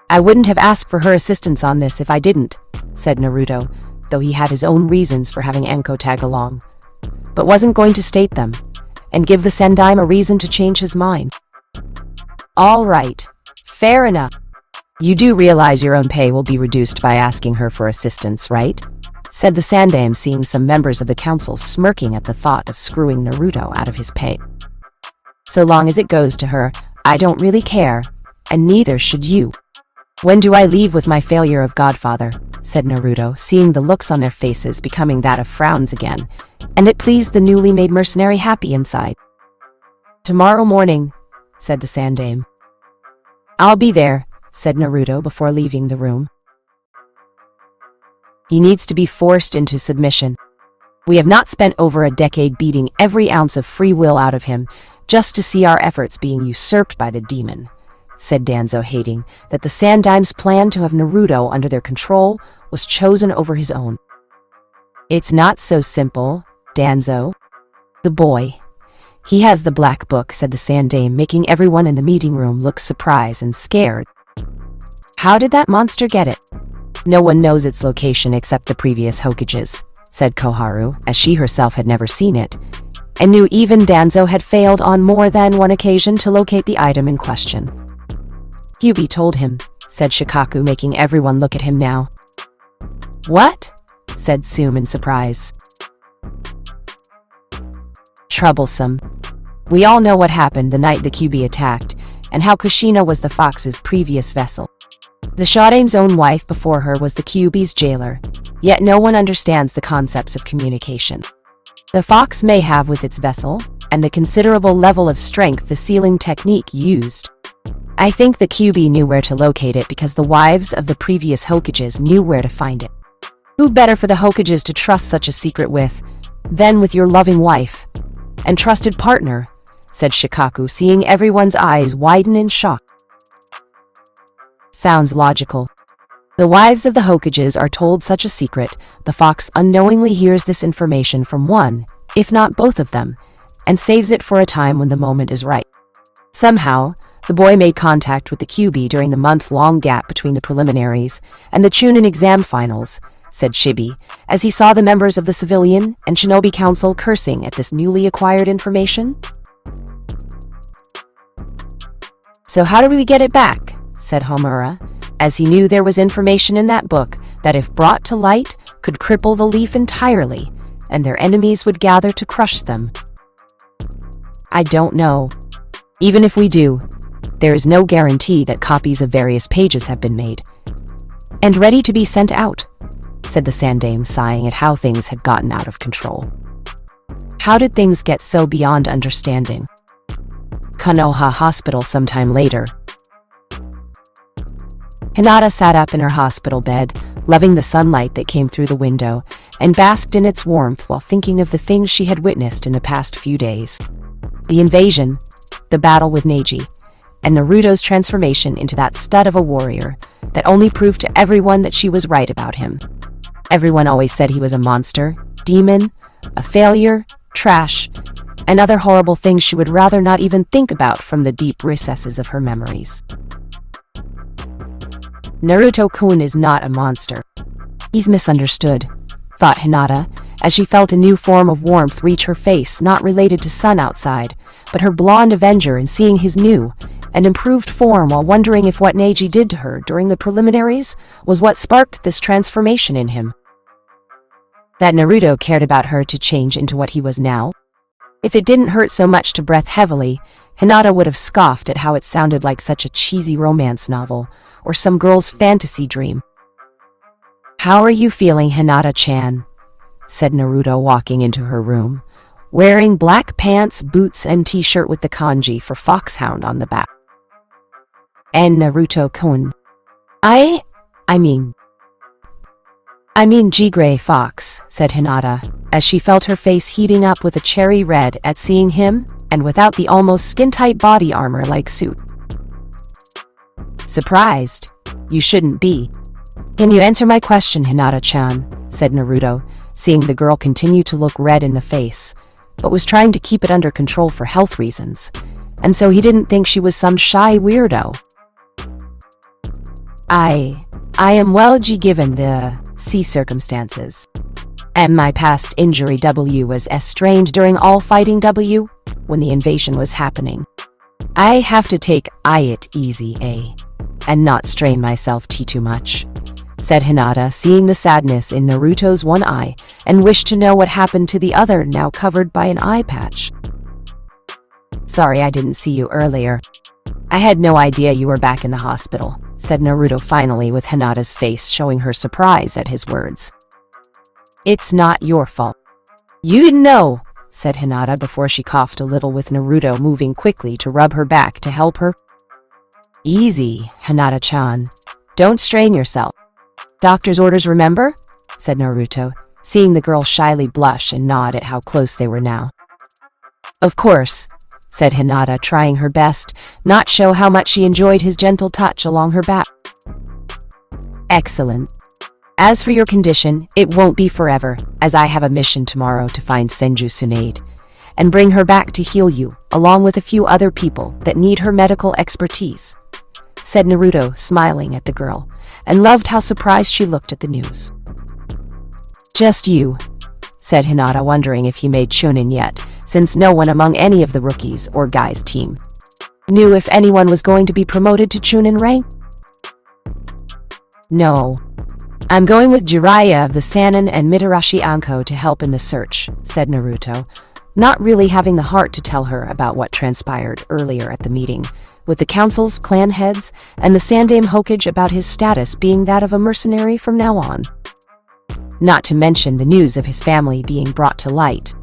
I wouldn't have asked for her assistance on this if I didn't, said Naruto, though he had his own reasons for having Anko tag along, but wasn't going to state them, and give the Sandaime a reason to change his mind. All right, fair enough. You do realize your own pay will be reduced by asking her for assistance, right? Said the Sandaime, seeing some members of the council smirking at the thought of screwing Naruto out of his pay. So long as it goes to her, I don't really care, and neither should you. When do I leave with my failure of godfather? Said Naruto, seeing the looks on their faces becoming that of frowns again, and it pleased the newly made mercenary happy inside. Tomorrow morning, said the Sandaime. I'll be there, said Naruto before leaving the room. He needs to be forced into submission. We have not spent over a decade beating every ounce of free will out of him, just to see our efforts being usurped by the demon, said Danzo, hating that the Sandaime's plan to have Naruto under their control was chosen over his own. It's not so simple, Danzo. The boy. He has the black book, said the Sandaime, making everyone in the meeting room look surprised and scared. How did that monster get it? No one knows its location except the previous Hokages, said Koharu, as she herself had never seen it, and knew even Danzo had failed on more than one occasion to locate the item in question. Kyuubi told him, said Shikaku, making everyone look at him now. What? Said Sume in surprise. Troublesome. We all know what happened the night the Kyuubi attacked, and how Kushina was the Fox's previous vessel. The Shodaime's own wife before her was the Kyuubi's jailer, yet no one understands the concepts of communication. The Fox may have with its vessel, and the considerable level of strength the sealing technique used. I think the Kyuubi knew where to locate it because the wives of the previous Hokages knew where to find it. Who better for the Hokages to trust such a secret with, than with your loving wife and trusted partner, said Shikaku, seeing everyone's eyes widen in shock. Sounds logical. The wives of the Hokages are told such a secret, the Fox unknowingly hears this information from one, if not both of them, and saves it for a time when the moment is right. Somehow, the boy made contact with the Kyuubi during the month-long gap between the preliminaries and the Chunin exam finals, said Shibi, as he saw the members of the civilian and shinobi council cursing at this newly acquired information. So how do we get it back? Said Homura, as he knew there was information in that book that if brought to light could cripple the Leaf entirely, and their enemies would gather to crush them. I don't know. Even if we do, there is no guarantee that copies of various pages have been made and ready to be sent out, said the Sandaime, sighing at how things had gotten out of control. How did things get so beyond understanding? Konoha Hospital sometime later. Hinata sat up in her hospital bed, loving the sunlight that came through the window, and basked in its warmth while thinking of the things she had witnessed in the past few days. The invasion, the battle with Neji, and Naruto's transformation into that stud of a warrior that only proved to everyone that she was right about him. Everyone always said he was a monster, demon, a failure, trash, and other horrible things she would rather not even think about from the deep recesses of her memories. Naruto-kun is not a monster. He's misunderstood, thought Hinata, as she felt a new form of warmth reach her face not related to sun outside, but her blonde avenger, and seeing his new and improved form while wondering if what Neji did to her during the preliminaries was what sparked this transformation in him. That Naruto cared about her to change into what he was now? If it didn't hurt so much to breath heavily, Hinata would have scoffed at how it sounded like such a cheesy romance novel or some girl's fantasy dream. "How are you feeling, Hinata-chan?" said Naruto, walking into her room, wearing black pants, boots, and t-shirt with the kanji for Foxhound on the back. And Naruto-kun. I mean G-Gray Fox, said Hinata, as she felt her face heating up with a cherry red at seeing him, and without the almost skin-tight body armor-like suit. Surprised? You shouldn't be. Can you answer my question, Hinata-chan? Said Naruto, seeing the girl continue to look red in the face, but was trying to keep it under control for health reasons, and so he didn't think she was some shy weirdo. I am well given the circumstances. And my past injury was strained during all fighting when the invasion was happening. I have to take it easy, and not strain myself too much, said Hinata, seeing the sadness in Naruto's one eye, and wished to know what happened to the other, now covered by an eye patch. Sorry I didn't see you earlier. I had no idea you were back in the hospital, said Naruto finally, with Hinata's face showing her surprise at his words. It's not your fault. You didn't know, said Hinata before she coughed a little, with Naruto moving quickly to rub her back to help her. Easy, Hinata-chan. Don't strain yourself. Doctor's orders, remember? Said Naruto, seeing the girl shyly blush and nod at how close they were now. Of course, said Hinata, trying her best not show how much she enjoyed his gentle touch along her back. Excellent. As for your condition, it won't be forever, as I have a mission tomorrow to find Senju Tsunade and bring her back to heal you, along with a few other people that need her medical expertise, said Naruto, smiling at the girl, and loved how surprised she looked at the news. Just you, said Hinata, wondering if he made Chunin yet, since no one among any of the rookies or guys' team knew if anyone was going to be promoted to Chunin rank. No. I'm going with Jiraiya of the Sannin and Mitarashi Anko to help in the search, said Naruto, not really having the heart to tell her about what transpired earlier at the meeting, with the council's clan heads and the Sandaime Hokage about his status being that of a mercenary from now on. Not to mention the news of his family being brought to light.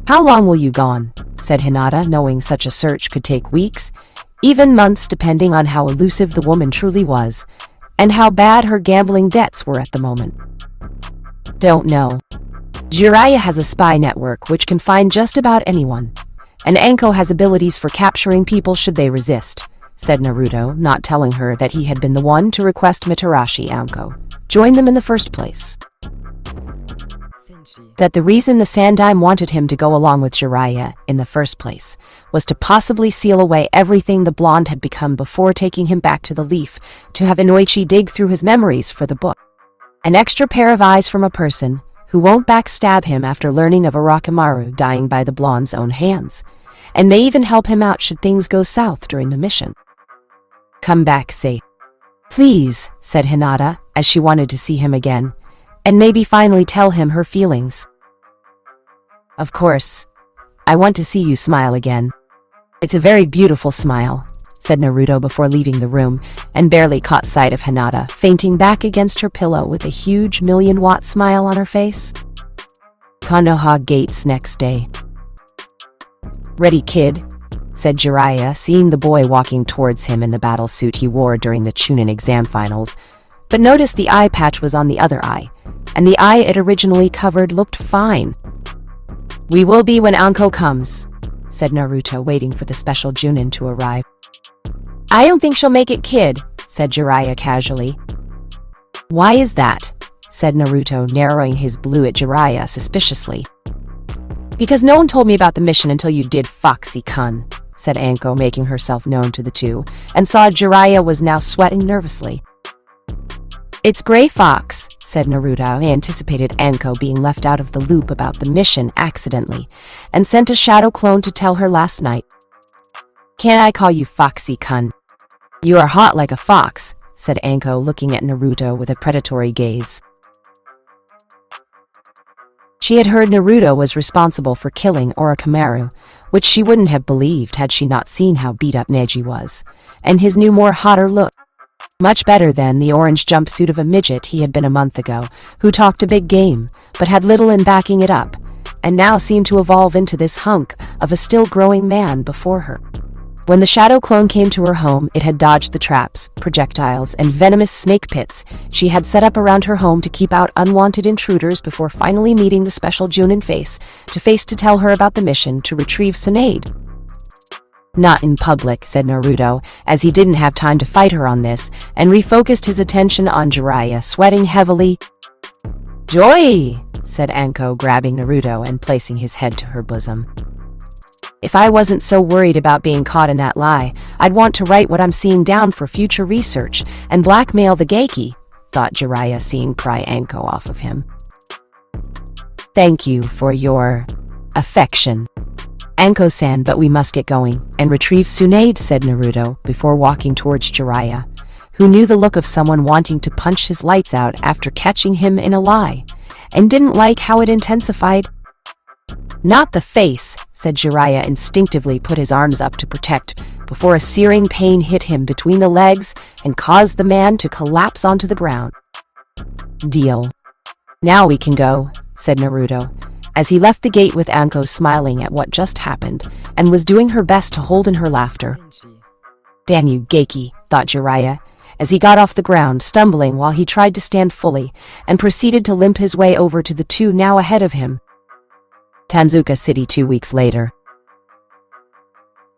How long will you gone? Said Hinata, knowing such a search could take weeks, even months, depending on how elusive the woman truly was, and how bad her gambling debts were at the moment. Don't know. Jiraiya has a spy network which can find just about anyone, and Anko has abilities for capturing people should they resist, said Naruto, not telling her that he had been the one to request Mitarashi Anko join them in the first place. That the reason the Sandaime wanted him to go along with Jiraiya in the first place was to possibly seal away everything the blonde had become before taking him back to the Leaf to have Inoichi dig through his memories for the book. An extra pair of eyes from a person who won't backstab him after learning of Orochimaru dying by the blonde's own hands, and may even help him out should things go south during the mission. Come back safe. Please, said Hinata, as she wanted to see him again, and maybe finally tell him her feelings. Of course. I want to see you smile again. It's a very beautiful smile, said Naruto before leaving the room, and barely caught sight of Hinata, fainting back against her pillow with a huge million-watt smile on her face. Konoha Gates next day. Ready, kid? Said Jiraiya, seeing the boy walking towards him in the battle suit he wore during the Chunin exam finals, but noticed the eye patch was on the other eye, and the eye it originally covered looked fine. "We will be when Anko comes," said Naruto, waiting for the special Junin to arrive. "I don't think she'll make it, kid," said Jiraiya casually. "Why is that?" said Naruto, narrowing his blue at Jiraiya suspiciously. "Because no one told me about the mission until you did, Foxy-kun," said Anko, making herself known to the two, and saw Jiraiya was now sweating nervously. "It's Gray Fox," said Naruto, anticipated Anko being left out of the loop about the mission accidentally, and sent a shadow clone to tell her last night. "Can't I call you Foxy-kun?" "You are hot like a fox," said Anko, looking at Naruto with a predatory gaze. She had heard Naruto was responsible for killing Orochimaru, which she wouldn't have believed had she not seen how beat up Neji was, and his new more hotter look. Much better than the orange jumpsuit of a midget he had been a month ago, who talked a big game, but had little in backing it up, and now seemed to evolve into this hunk of a still-growing man before her. When the shadow clone came to her home, it had dodged the traps, projectiles, and venomous snake pits she had set up around her home to keep out unwanted intruders before finally meeting the special Junin face to tell her about the mission to retrieve Tsunade. "Not in public," said Naruto, as he didn't have time to fight her on this, and refocused his attention on Jiraiya, sweating heavily. "Joy!" said Anko, grabbing Naruto and placing his head to her bosom. "If I wasn't so worried about being caught in that lie, I'd want to write what I'm seeing down for future research and blackmail the Geiki," thought Jiraiya, seeing pry Anko off of him. "Thank you for your affection, Anko-san, but we must get going and retrieve Tsunade," said Naruto, before walking towards Jiraiya, who knew the look of someone wanting to punch his lights out after catching him in a lie, and didn't like how it intensified. "Not the face," said Jiraiya, instinctively put his arms up to protect, before a searing pain hit him between the legs and caused the man to collapse onto the ground. "Deal. Now we can go," said Naruto, as he left the gate with Anko smiling at what just happened, and was doing her best to hold in her laughter. "Damn you, Geiki," thought Jiraiya, as he got off the ground, stumbling while he tried to stand fully, and proceeded to limp his way over to the two now ahead of him. Tanzuka City 2 weeks later.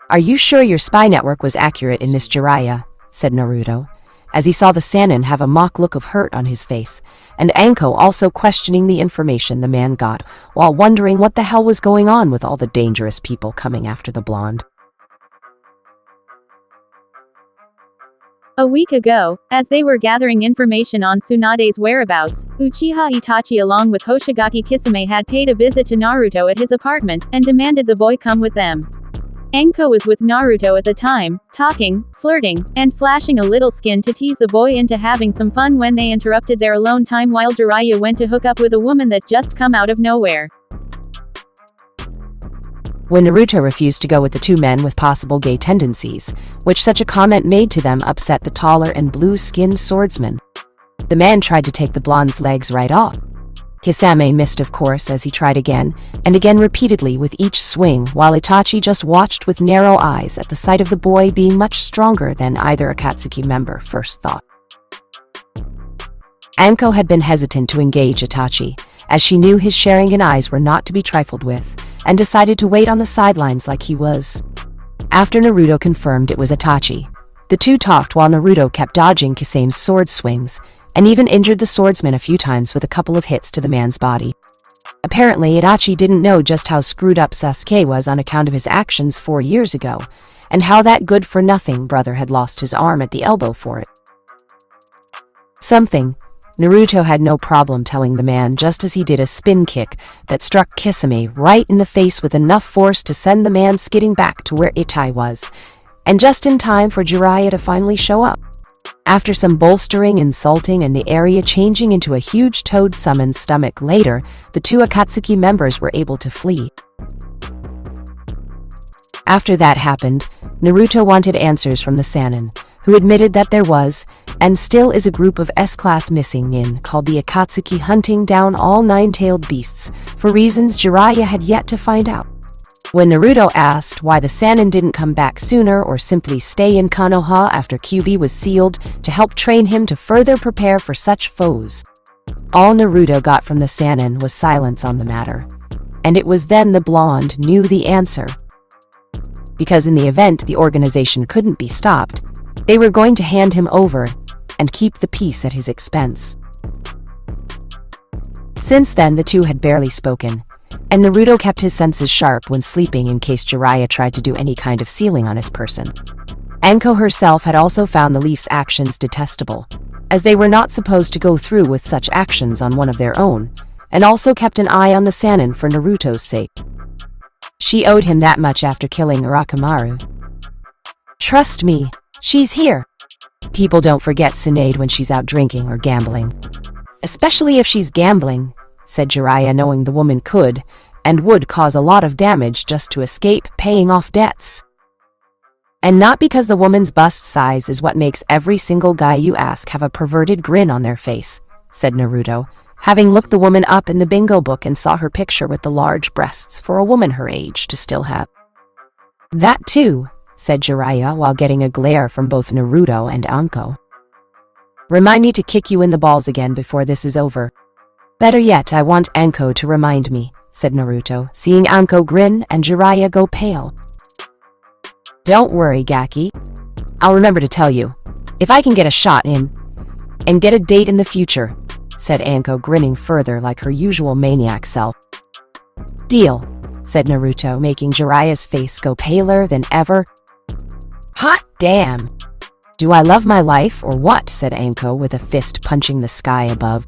"Are you sure your spy network was accurate in Miss Jiraiya?" said Naruto, as he saw the Sannin have a mock look of hurt on his face, and Anko also questioning the information the man got, while wondering what the hell was going on with all the dangerous people coming after the blonde. A week ago, as they were gathering information on Tsunade's whereabouts, Uchiha Itachi along with Hoshigaki Kisame had paid a visit to Naruto at his apartment, and demanded the boy come with them. Anko was with Naruto at the time, talking, flirting, and flashing a little skin to tease the boy into having some fun when they interrupted their alone time while Jiraiya went to hook up with a woman that just come out of nowhere. When Naruto refused to go with the two men with possible gay tendencies, which such a comment made to them upset the taller and blue-skinned swordsman. The man tried to take the blonde's legs right off. Kisame missed, of course, as he tried again, and again repeatedly with each swing, while Itachi just watched with narrow eyes at the sight of the boy being much stronger than either Akatsuki member first thought. Anko had been hesitant to engage Itachi, as she knew his Sharingan eyes were not to be trifled with, and decided to wait on the sidelines like he was. After Naruto confirmed it was Itachi, the two talked while Naruto kept dodging Kisame's sword swings, and even injured the swordsman a few times with a couple of hits to the man's body. Apparently, Itachi didn't know just how screwed up Sasuke was on account of his actions 4 years ago, and how that good-for-nothing brother had lost his arm at the elbow for it. Something Naruto had no problem telling the man, just as he did a spin kick that struck Kisame right in the face with enough force to send the man skidding back to where Itachi was, and just in time for Jiraiya to finally show up. After some bolstering, insulting, and the area changing into a huge toad-summoned stomach later, the two Akatsuki members were able to flee. After that happened, Naruto wanted answers from the Sannin, who admitted that there was, and still is, a group of S-class missing nin called the Akatsuki hunting down all nine-tailed beasts, for reasons Jiraiya had yet to find out. When Naruto asked why the Sannin didn't come back sooner or simply stay in Konoha after Kyuubi was sealed to help train him to further prepare for such foes, All Naruto got from the Sannin was silence on the matter. And it was then the blonde knew the answer. Because in the event the organization couldn't be stopped, they were going to hand him over and keep the peace at his expense. Since then, the two had barely spoken, and Naruto kept his senses sharp when sleeping in case Jiraiya tried to do any kind of sealing on his person. Anko herself had also found the Leaf's actions detestable, as they were not supposed to go through with such actions on one of their own, and also kept an eye on the Sannin for Naruto's sake. She owed him that much after killing Orochimaru. Trust me, she's here. People don't forget Tsunade when she's out drinking or gambling. Especially if she's gambling, said Jiraiya, knowing the woman could and would cause a lot of damage just to escape paying off debts. And not because the woman's bust size is what makes every single guy you ask have a perverted grin on their face, said Naruto, having looked the woman up in the bingo book and saw her picture with the large breasts for a woman her age to still have. That too, said Jiraiya while getting a glare from both Naruto and Anko. Remind me to kick you in the balls again before this is over. Better yet, I want Anko to remind me, said Naruto, seeing Anko grin and Jiraiya go pale. Don't worry, Gaki. I'll remember to tell you, if I can get a shot in, and get a date in the future, said Anko, grinning further like her usual maniac self. Deal, said Naruto, making Jiraiya's face go paler than ever. Hot damn! Do I love my life or what? Said Anko with a fist punching the sky above.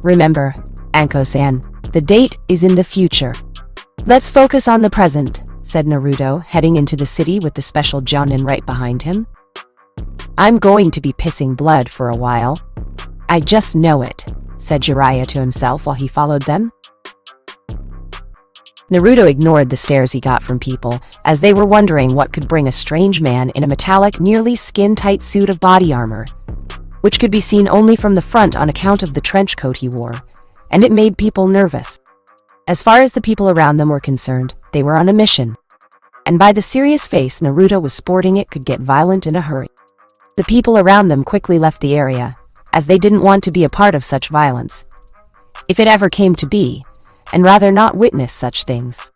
Remember, Anko-san, the date is in the future. Let's focus on the present, said Naruto, heading into the city with the special Jonin right behind him. I'm going to be pissing blood for a while. I just know it, said Jiraiya to himself while he followed them. Naruto ignored the stares he got from people, as they were wondering what could bring a strange man in a metallic, nearly skin-tight suit of body armor, which could be seen only from the front on account of the trench coat he wore, and it made people nervous. As far as the people around them were concerned, they were on a mission, and by the serious face Naruto was sporting it could get violent in a hurry. The people around them quickly left the area, as they didn't want to be a part of such violence, if it ever came to be, and rather not witness such things.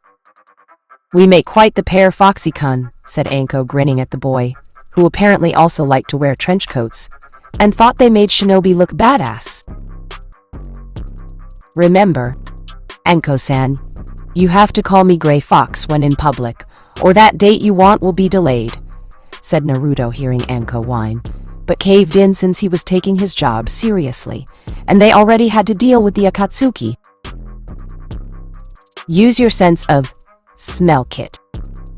We make quite the pair, Foxy-kun, said Anko, grinning at the boy, who apparently also liked to wear trench coats, and thought they made Shinobi look badass. Remember, Anko-san, you have to call me Gray Fox when in public, or that date you want will be delayed, said Naruto, hearing Anko whine, but caved in since he was taking his job seriously, and they already had to deal with the Akatsuki. Use your sense of smell, Kit.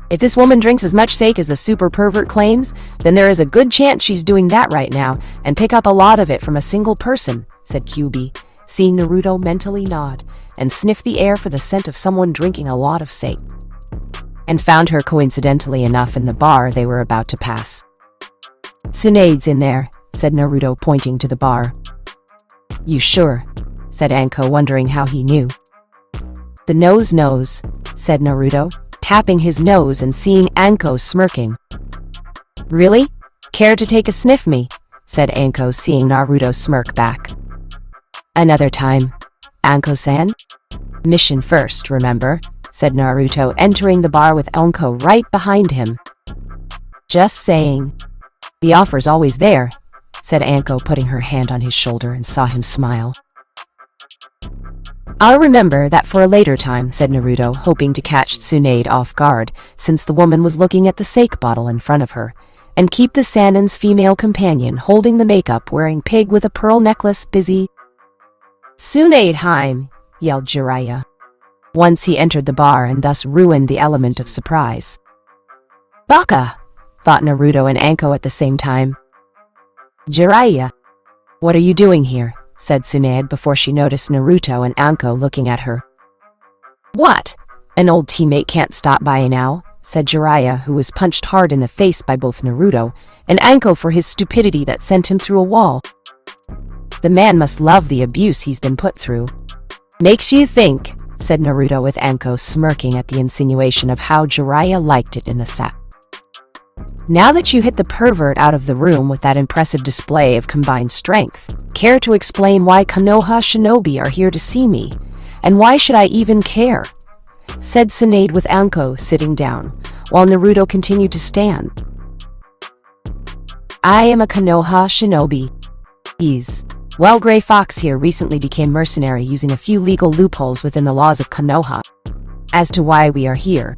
If this woman drinks as much sake as the super pervert claims, then there is a good chance she's doing that right now, and pick up a lot of it from a single person, said QB, seeing Naruto mentally nod and sniff the air for the scent of someone drinking a lot of sake, and found her coincidentally enough in the bar they were about to pass. Tsunade's in there, said Naruto, pointing to the bar. You sure? Said Anko, wondering how he knew. The nose knows, said Naruto, tapping his nose and seeing Anko smirking. Really? Care to take a sniff me? Said Anko, seeing Naruto smirk back. Another time. Anko-san? Mission first, remember? Said Naruto, entering the bar with Anko right behind him. Just saying. The offer's always there, said Anko, putting her hand on his shoulder, and saw him smile. I'll remember that for a later time, said Naruto, hoping to catch Tsunade off guard, since the woman was looking at the sake bottle in front of her, and keep the Sannin's female companion holding the makeup wearing pig with a pearl necklace busy. Tsunade Heim, yelled Jiraiya, once he entered the bar and thus ruined the element of surprise. Baka, thought Naruto and Anko at the same time. Jiraiya, what are you doing here? Said Tsunade before she noticed Naruto and Anko looking at her. What? An old teammate can't stop by now, said Jiraiya, who was punched hard in the face by both Naruto and Anko for his stupidity that sent him through a wall. The man must love the abuse he's been put through. Makes you think, said Naruto with Anko smirking at the insinuation of how Jiraiya liked it in the sack. Now that you hit the pervert out of the room with that impressive display of combined strength, care to explain why Konoha shinobi are here to see me? And why should I even care? Said Tsunade with Anko sitting down, while Naruto continued to stand. I am a Konoha shinobi. Well, Gray Fox here recently became mercenary using a few legal loopholes within the laws of Konoha. As to why we are here,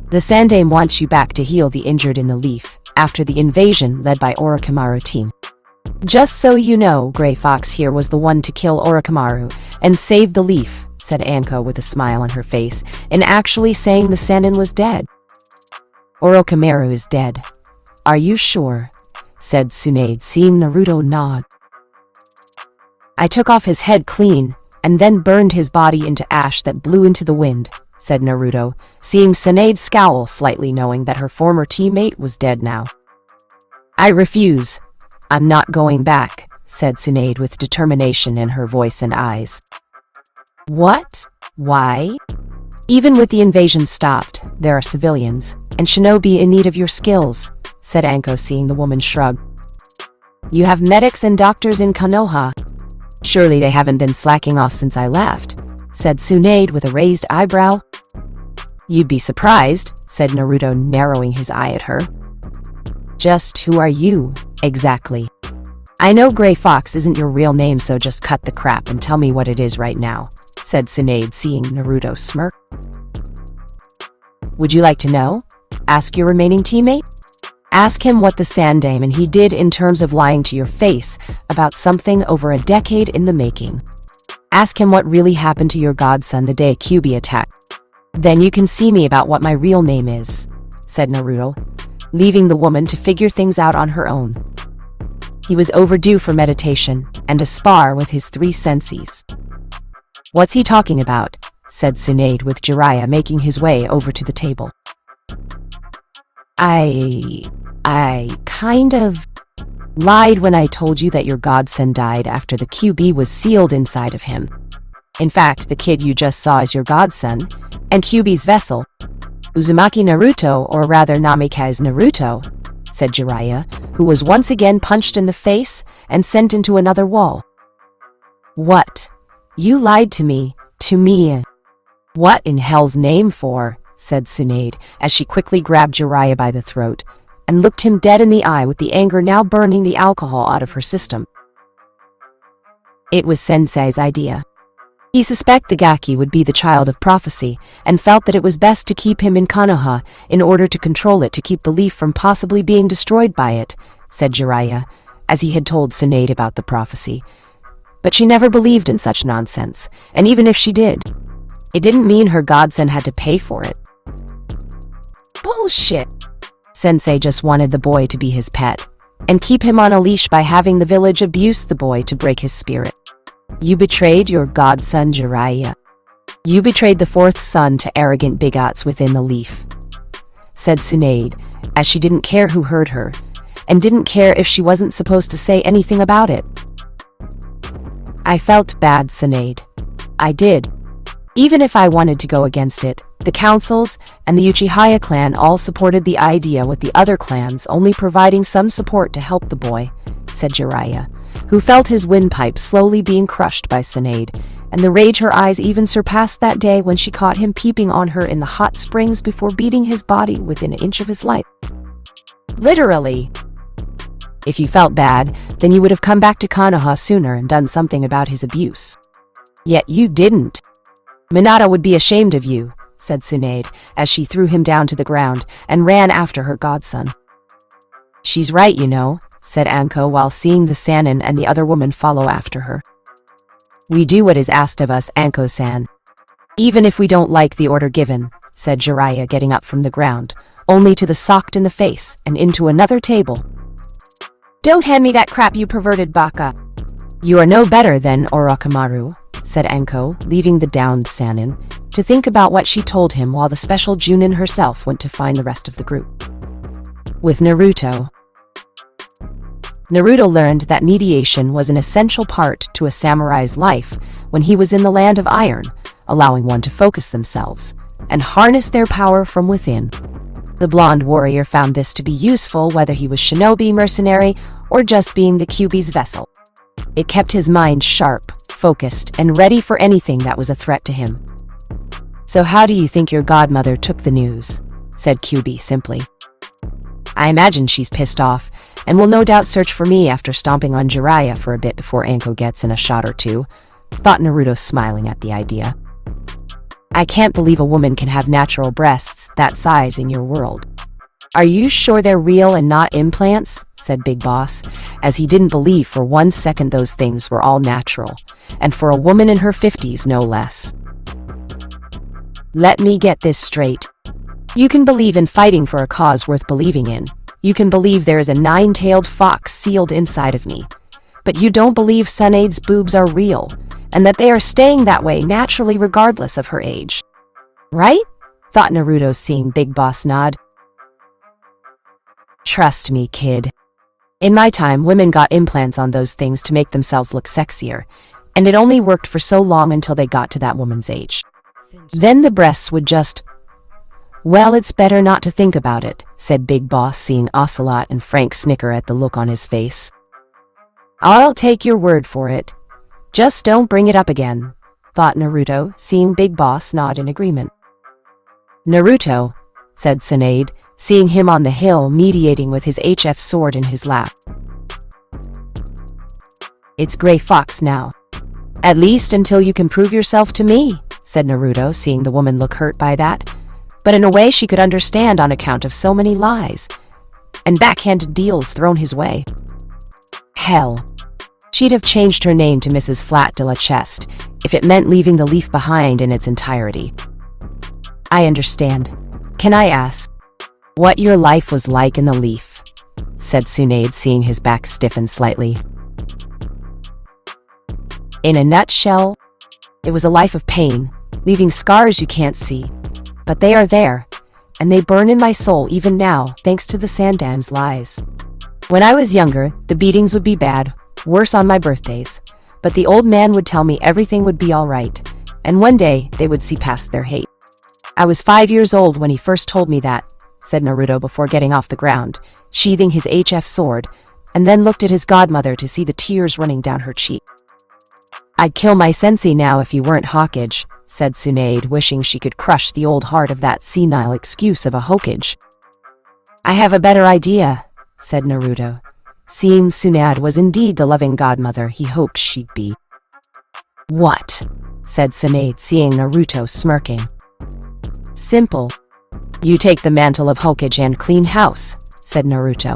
the Sandaime wants you back to heal the injured in the Leaf, after the invasion led by Orochimaru team. Just so you know, Gray Fox here was the one to kill Orochimaru and save the Leaf, said Anko with a smile on her face, in actually saying the Sannin was dead. Orochimaru is dead. Are you sure? Said Tsunade, seeing Naruto nod. I took off his head clean, and then burned his body into ash that blew into the wind, said Naruto, seeing Tsunade scowl slightly, knowing that her former teammate was dead now. I refuse. I'm not going back, said Tsunade with determination in her voice and eyes. What? Why? Even with the invasion stopped, there are civilians, and shinobi in need of your skills, said Anko, seeing the woman shrug. You have medics and doctors in Konoha. Surely they haven't been slacking off since I left, said Tsunade with a raised eyebrow. You'd be surprised, said Naruto, narrowing his eye at her. Just who are you, exactly? I know Gray Fox isn't your real name, so just cut the crap and tell me what it is right now, said Tsunade, seeing Naruto smirk. Would you like to know? Ask your remaining teammate? Ask him what the Sandaime and he did in terms of lying to your face about something over a decade in the making. Ask him what really happened to your godson the day Kyuubi attacked. Then you can see me about what my real name is, said Naruto, leaving the woman to figure things out on her own. He was overdue for meditation and a spar with his 3 senseis. What's he talking about? Said Tsunade with Jiraiya making his way over to the table. I kind of lied when I told you that your godson died after the QB was sealed inside of him. In fact, the kid you just saw is your godson, and QB's vessel, Uzumaki Naruto, or rather Namikaze Naruto, said Jiraiya, who was once again punched in the face and sent into another wall. What? You lied to me? To me? What in hell's name for? Said Tsunade, as she quickly grabbed Jiraiya by the throat and looked him dead in the eye, with the anger now burning the alcohol out of her system. It was Sensei's idea. He suspected the Gaki would be the child of prophecy, and felt that it was best to keep him in Konoha in order to control it, to keep the leaf from possibly being destroyed by it, said Jiraiya, as he had told Tsunade about the prophecy. But she never believed in such nonsense, and even if she did, it didn't mean her godson had to pay for it. Bullshit! Sensei just wanted the boy to be his pet, and keep him on a leash by having the village abuse the boy to break his spirit. You betrayed your godson, Jiraiya. You betrayed the 4th son to arrogant bigots within the leaf, said Tsunade, as she didn't care who heard her, and didn't care if she wasn't supposed to say anything about it. I felt bad, Tsunade. I did. Even if I wanted to go against it, the councils and the Uchiha clan all supported the idea, with the other clans only providing some support to help the boy, said Jiraiya, who felt his windpipe slowly being crushed by Tsunade, and the rage her eyes even surpassed that day when she caught him peeping on her in the hot springs before beating his body within an inch of his life. Literally. If you felt bad, then you would have come back to Konoha sooner and done something about his abuse. Yet you didn't. Minato would be ashamed of you, said Tsunade, as she threw him down to the ground and ran after her godson. She's right, you know, said Anko, while seeing the Sannin and the other woman follow after her. We do what is asked of us, Anko-san. Even if we don't like the order given, said Jiraiya, getting up from the ground, only to the socked in the face and into another table. Don't hand me that crap, you perverted baka. You are no better than Orochimaru, said Anko, leaving the downed Sannin to think about what she told him, while the special Junin herself went to find the rest of the group. With Naruto. Naruto learned that mediation was an essential part to a samurai's life when he was in the Land of Iron, allowing one to focus themselves and harness their power from within. The blonde warrior found this to be useful whether he was shinobi, mercenary, or just being the Kyuubi's vessel. It kept his mind sharp, focused, and ready for anything that was a threat to him. "So how do you think your godmother took the news?" said Kyuubi simply. "I imagine she's pissed off, and will no doubt search for me after stomping on Jiraiya for a bit before Anko gets in a shot or two," thought Naruto, smiling at the idea. "I can't believe a woman can have natural breasts that size in your world." "Are you sure they're real and not implants?" said Big Boss, as he didn't believe for 1 second those things were all natural, and for a woman in her 50s no less. "Let me get this straight. You can believe in fighting for a cause worth believing in. You can believe there is a 9-tailed fox sealed inside of me. But you don't believe Tsunade's boobs are real, and that they are staying that way naturally regardless of her age. Right?" thought Naruto, seeing Big Boss nod. "Trust me, kid. In my time, women got implants on those things to make themselves look sexier, and it only worked for so long until they got to that woman's age. Then the breasts would just... Well, it's better not to think about it," said Big Boss, seeing Ocelot and Frank snicker at the look on his face. "I'll take your word for it. Just don't bring it up again," thought Naruto, seeing Big Boss nod in agreement. "Naruto," said Tsunade, seeing him on the hill mediating with his HF sword in his lap. "It's Gray Fox now. At least until you can prove yourself to me," said Naruto, seeing the woman look hurt by that, but in a way she could understand on account of so many lies and backhanded deals thrown his way. Hell, she'd have changed her name to Mrs. Flat de la Chest if it meant leaving the leaf behind in its entirety. "I understand. Can I ask what your life was like in the leaf?" said Tsunade, seeing his back stiffen slightly. "In a nutshell, it was a life of pain, leaving scars you can't see, but they are there, and they burn in my soul even now, thanks to the Sandam's lies. When I was younger, the beatings would be bad, worse on my birthdays, but the old man would tell me everything would be all right, and one day they would see past their hate. I was 5 years old when he first told me that," said Naruto before getting off the ground, sheathing his HF sword, and then looked at his godmother to see the tears running down her cheek. "I'd kill my sensei now if you weren't Hokage," said Tsunade, wishing she could crush the old heart of that senile excuse of a Hokage. "I have a better idea," said Naruto, seeing Tsunade was indeed the loving godmother he hoped she'd be. "What?" said Tsunade, seeing Naruto smirking. "Simple. You take the mantle of Hokage and clean house," said Naruto,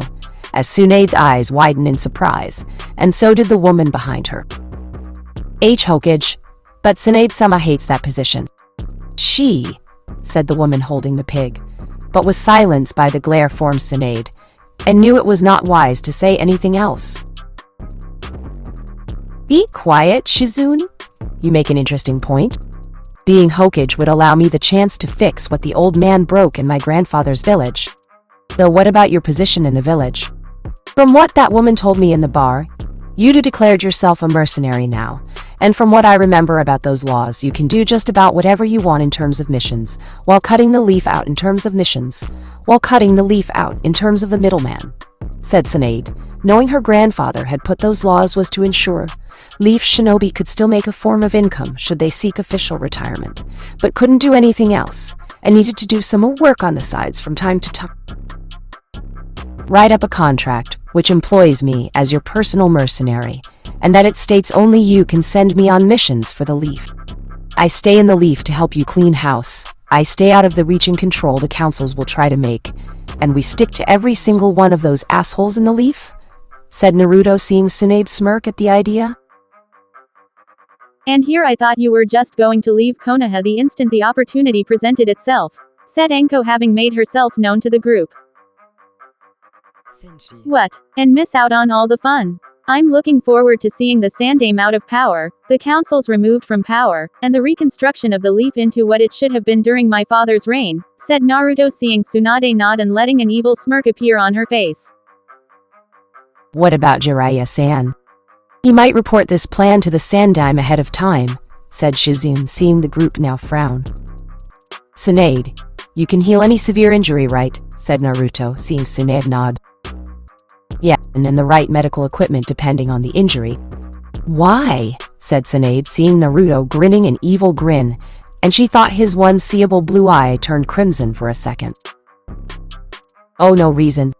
as Tsunade's eyes widened in surprise, and so did the woman behind her. Hokage, but Tsunade-sama hates that position." "She," said the woman holding the pig, but was silenced by the glare from Tsunade, and knew it was not wise to say anything else. "Be quiet, Shizune. You make an interesting point. Being Hokage would allow me the chance to fix what the old man broke in my grandfather's village. Though what about your position in the village? From what that woman told me in the bar, you'd declared yourself a mercenary now, and from what I remember about those laws, you can do just about whatever you want in terms of missions, while cutting the leaf out in terms of missions, while cutting the leaf out in terms of the middleman," said Tsunade, knowing her grandfather had put those laws was to ensure leaf shinobi could still make a form of income should they seek official retirement, but couldn't do anything else, and needed to do some more work on the sides from time to time. "Write up a contract which employs me as your personal mercenary, and that it states only you can send me on missions for the leaf. I stay in the leaf to help you clean house. I stay out of the reach and control the councils will try to make, and we stick to every single one of those assholes in the leaf," said Naruto, seeing Tsunade smirk at the idea. "And here I thought you were just going to leave Konoha the instant the opportunity presented itself," said Anko, having made herself known to the group. "What? And miss out on all the fun? I'm looking forward to seeing the Sandame out of power, the councils removed from power, and the reconstruction of the leaf into what it should have been during my father's reign," said Naruto, seeing Tsunade nod and letting an evil smirk appear on her face. "What about Jiraiya-san? He might report this plan to the Sandame ahead of time," said Shizune, seeing the group now frown. "Tsunade, you can heal any severe injury, right?" said Naruto, seeing Tsunade nod. Yeah, and the right medical equipment depending on the injury. Why? Said Tsunade, seeing Naruto grinning an evil grin, and she thought his one seeable blue eye turned crimson for a second. Oh, no reason.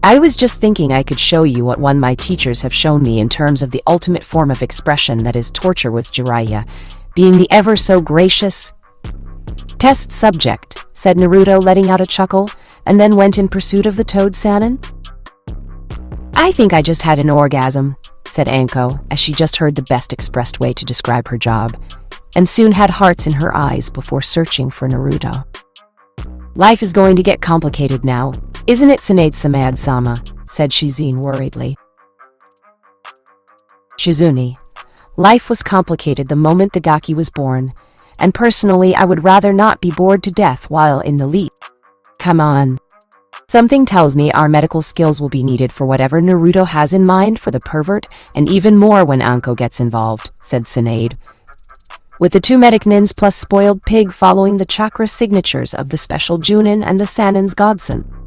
I was just thinking I could show you what one my teachers have shown me in terms of the ultimate form of expression that is torture with Jiraiya, being the ever so gracious test subject, said Naruto, letting out a chuckle, and then went in pursuit of the toad Sannin. I think I just had an orgasm, said Anko, as she just heard the best expressed way to describe her job, and soon had hearts in her eyes before searching for Naruto. Life is going to get complicated now, isn't it, Tsunade-sama, said Shizune worriedly. Shizune, life was complicated the moment the Gaki was born, and personally I would rather not be bored to death while in the lead. Come on. Something tells me our medical skills will be needed for whatever Naruto has in mind for the pervert, and even more when Anko gets involved, said Tsunade, with the two medic nins plus spoiled pig following the chakra signatures of the special Junin and the Sannin's godson.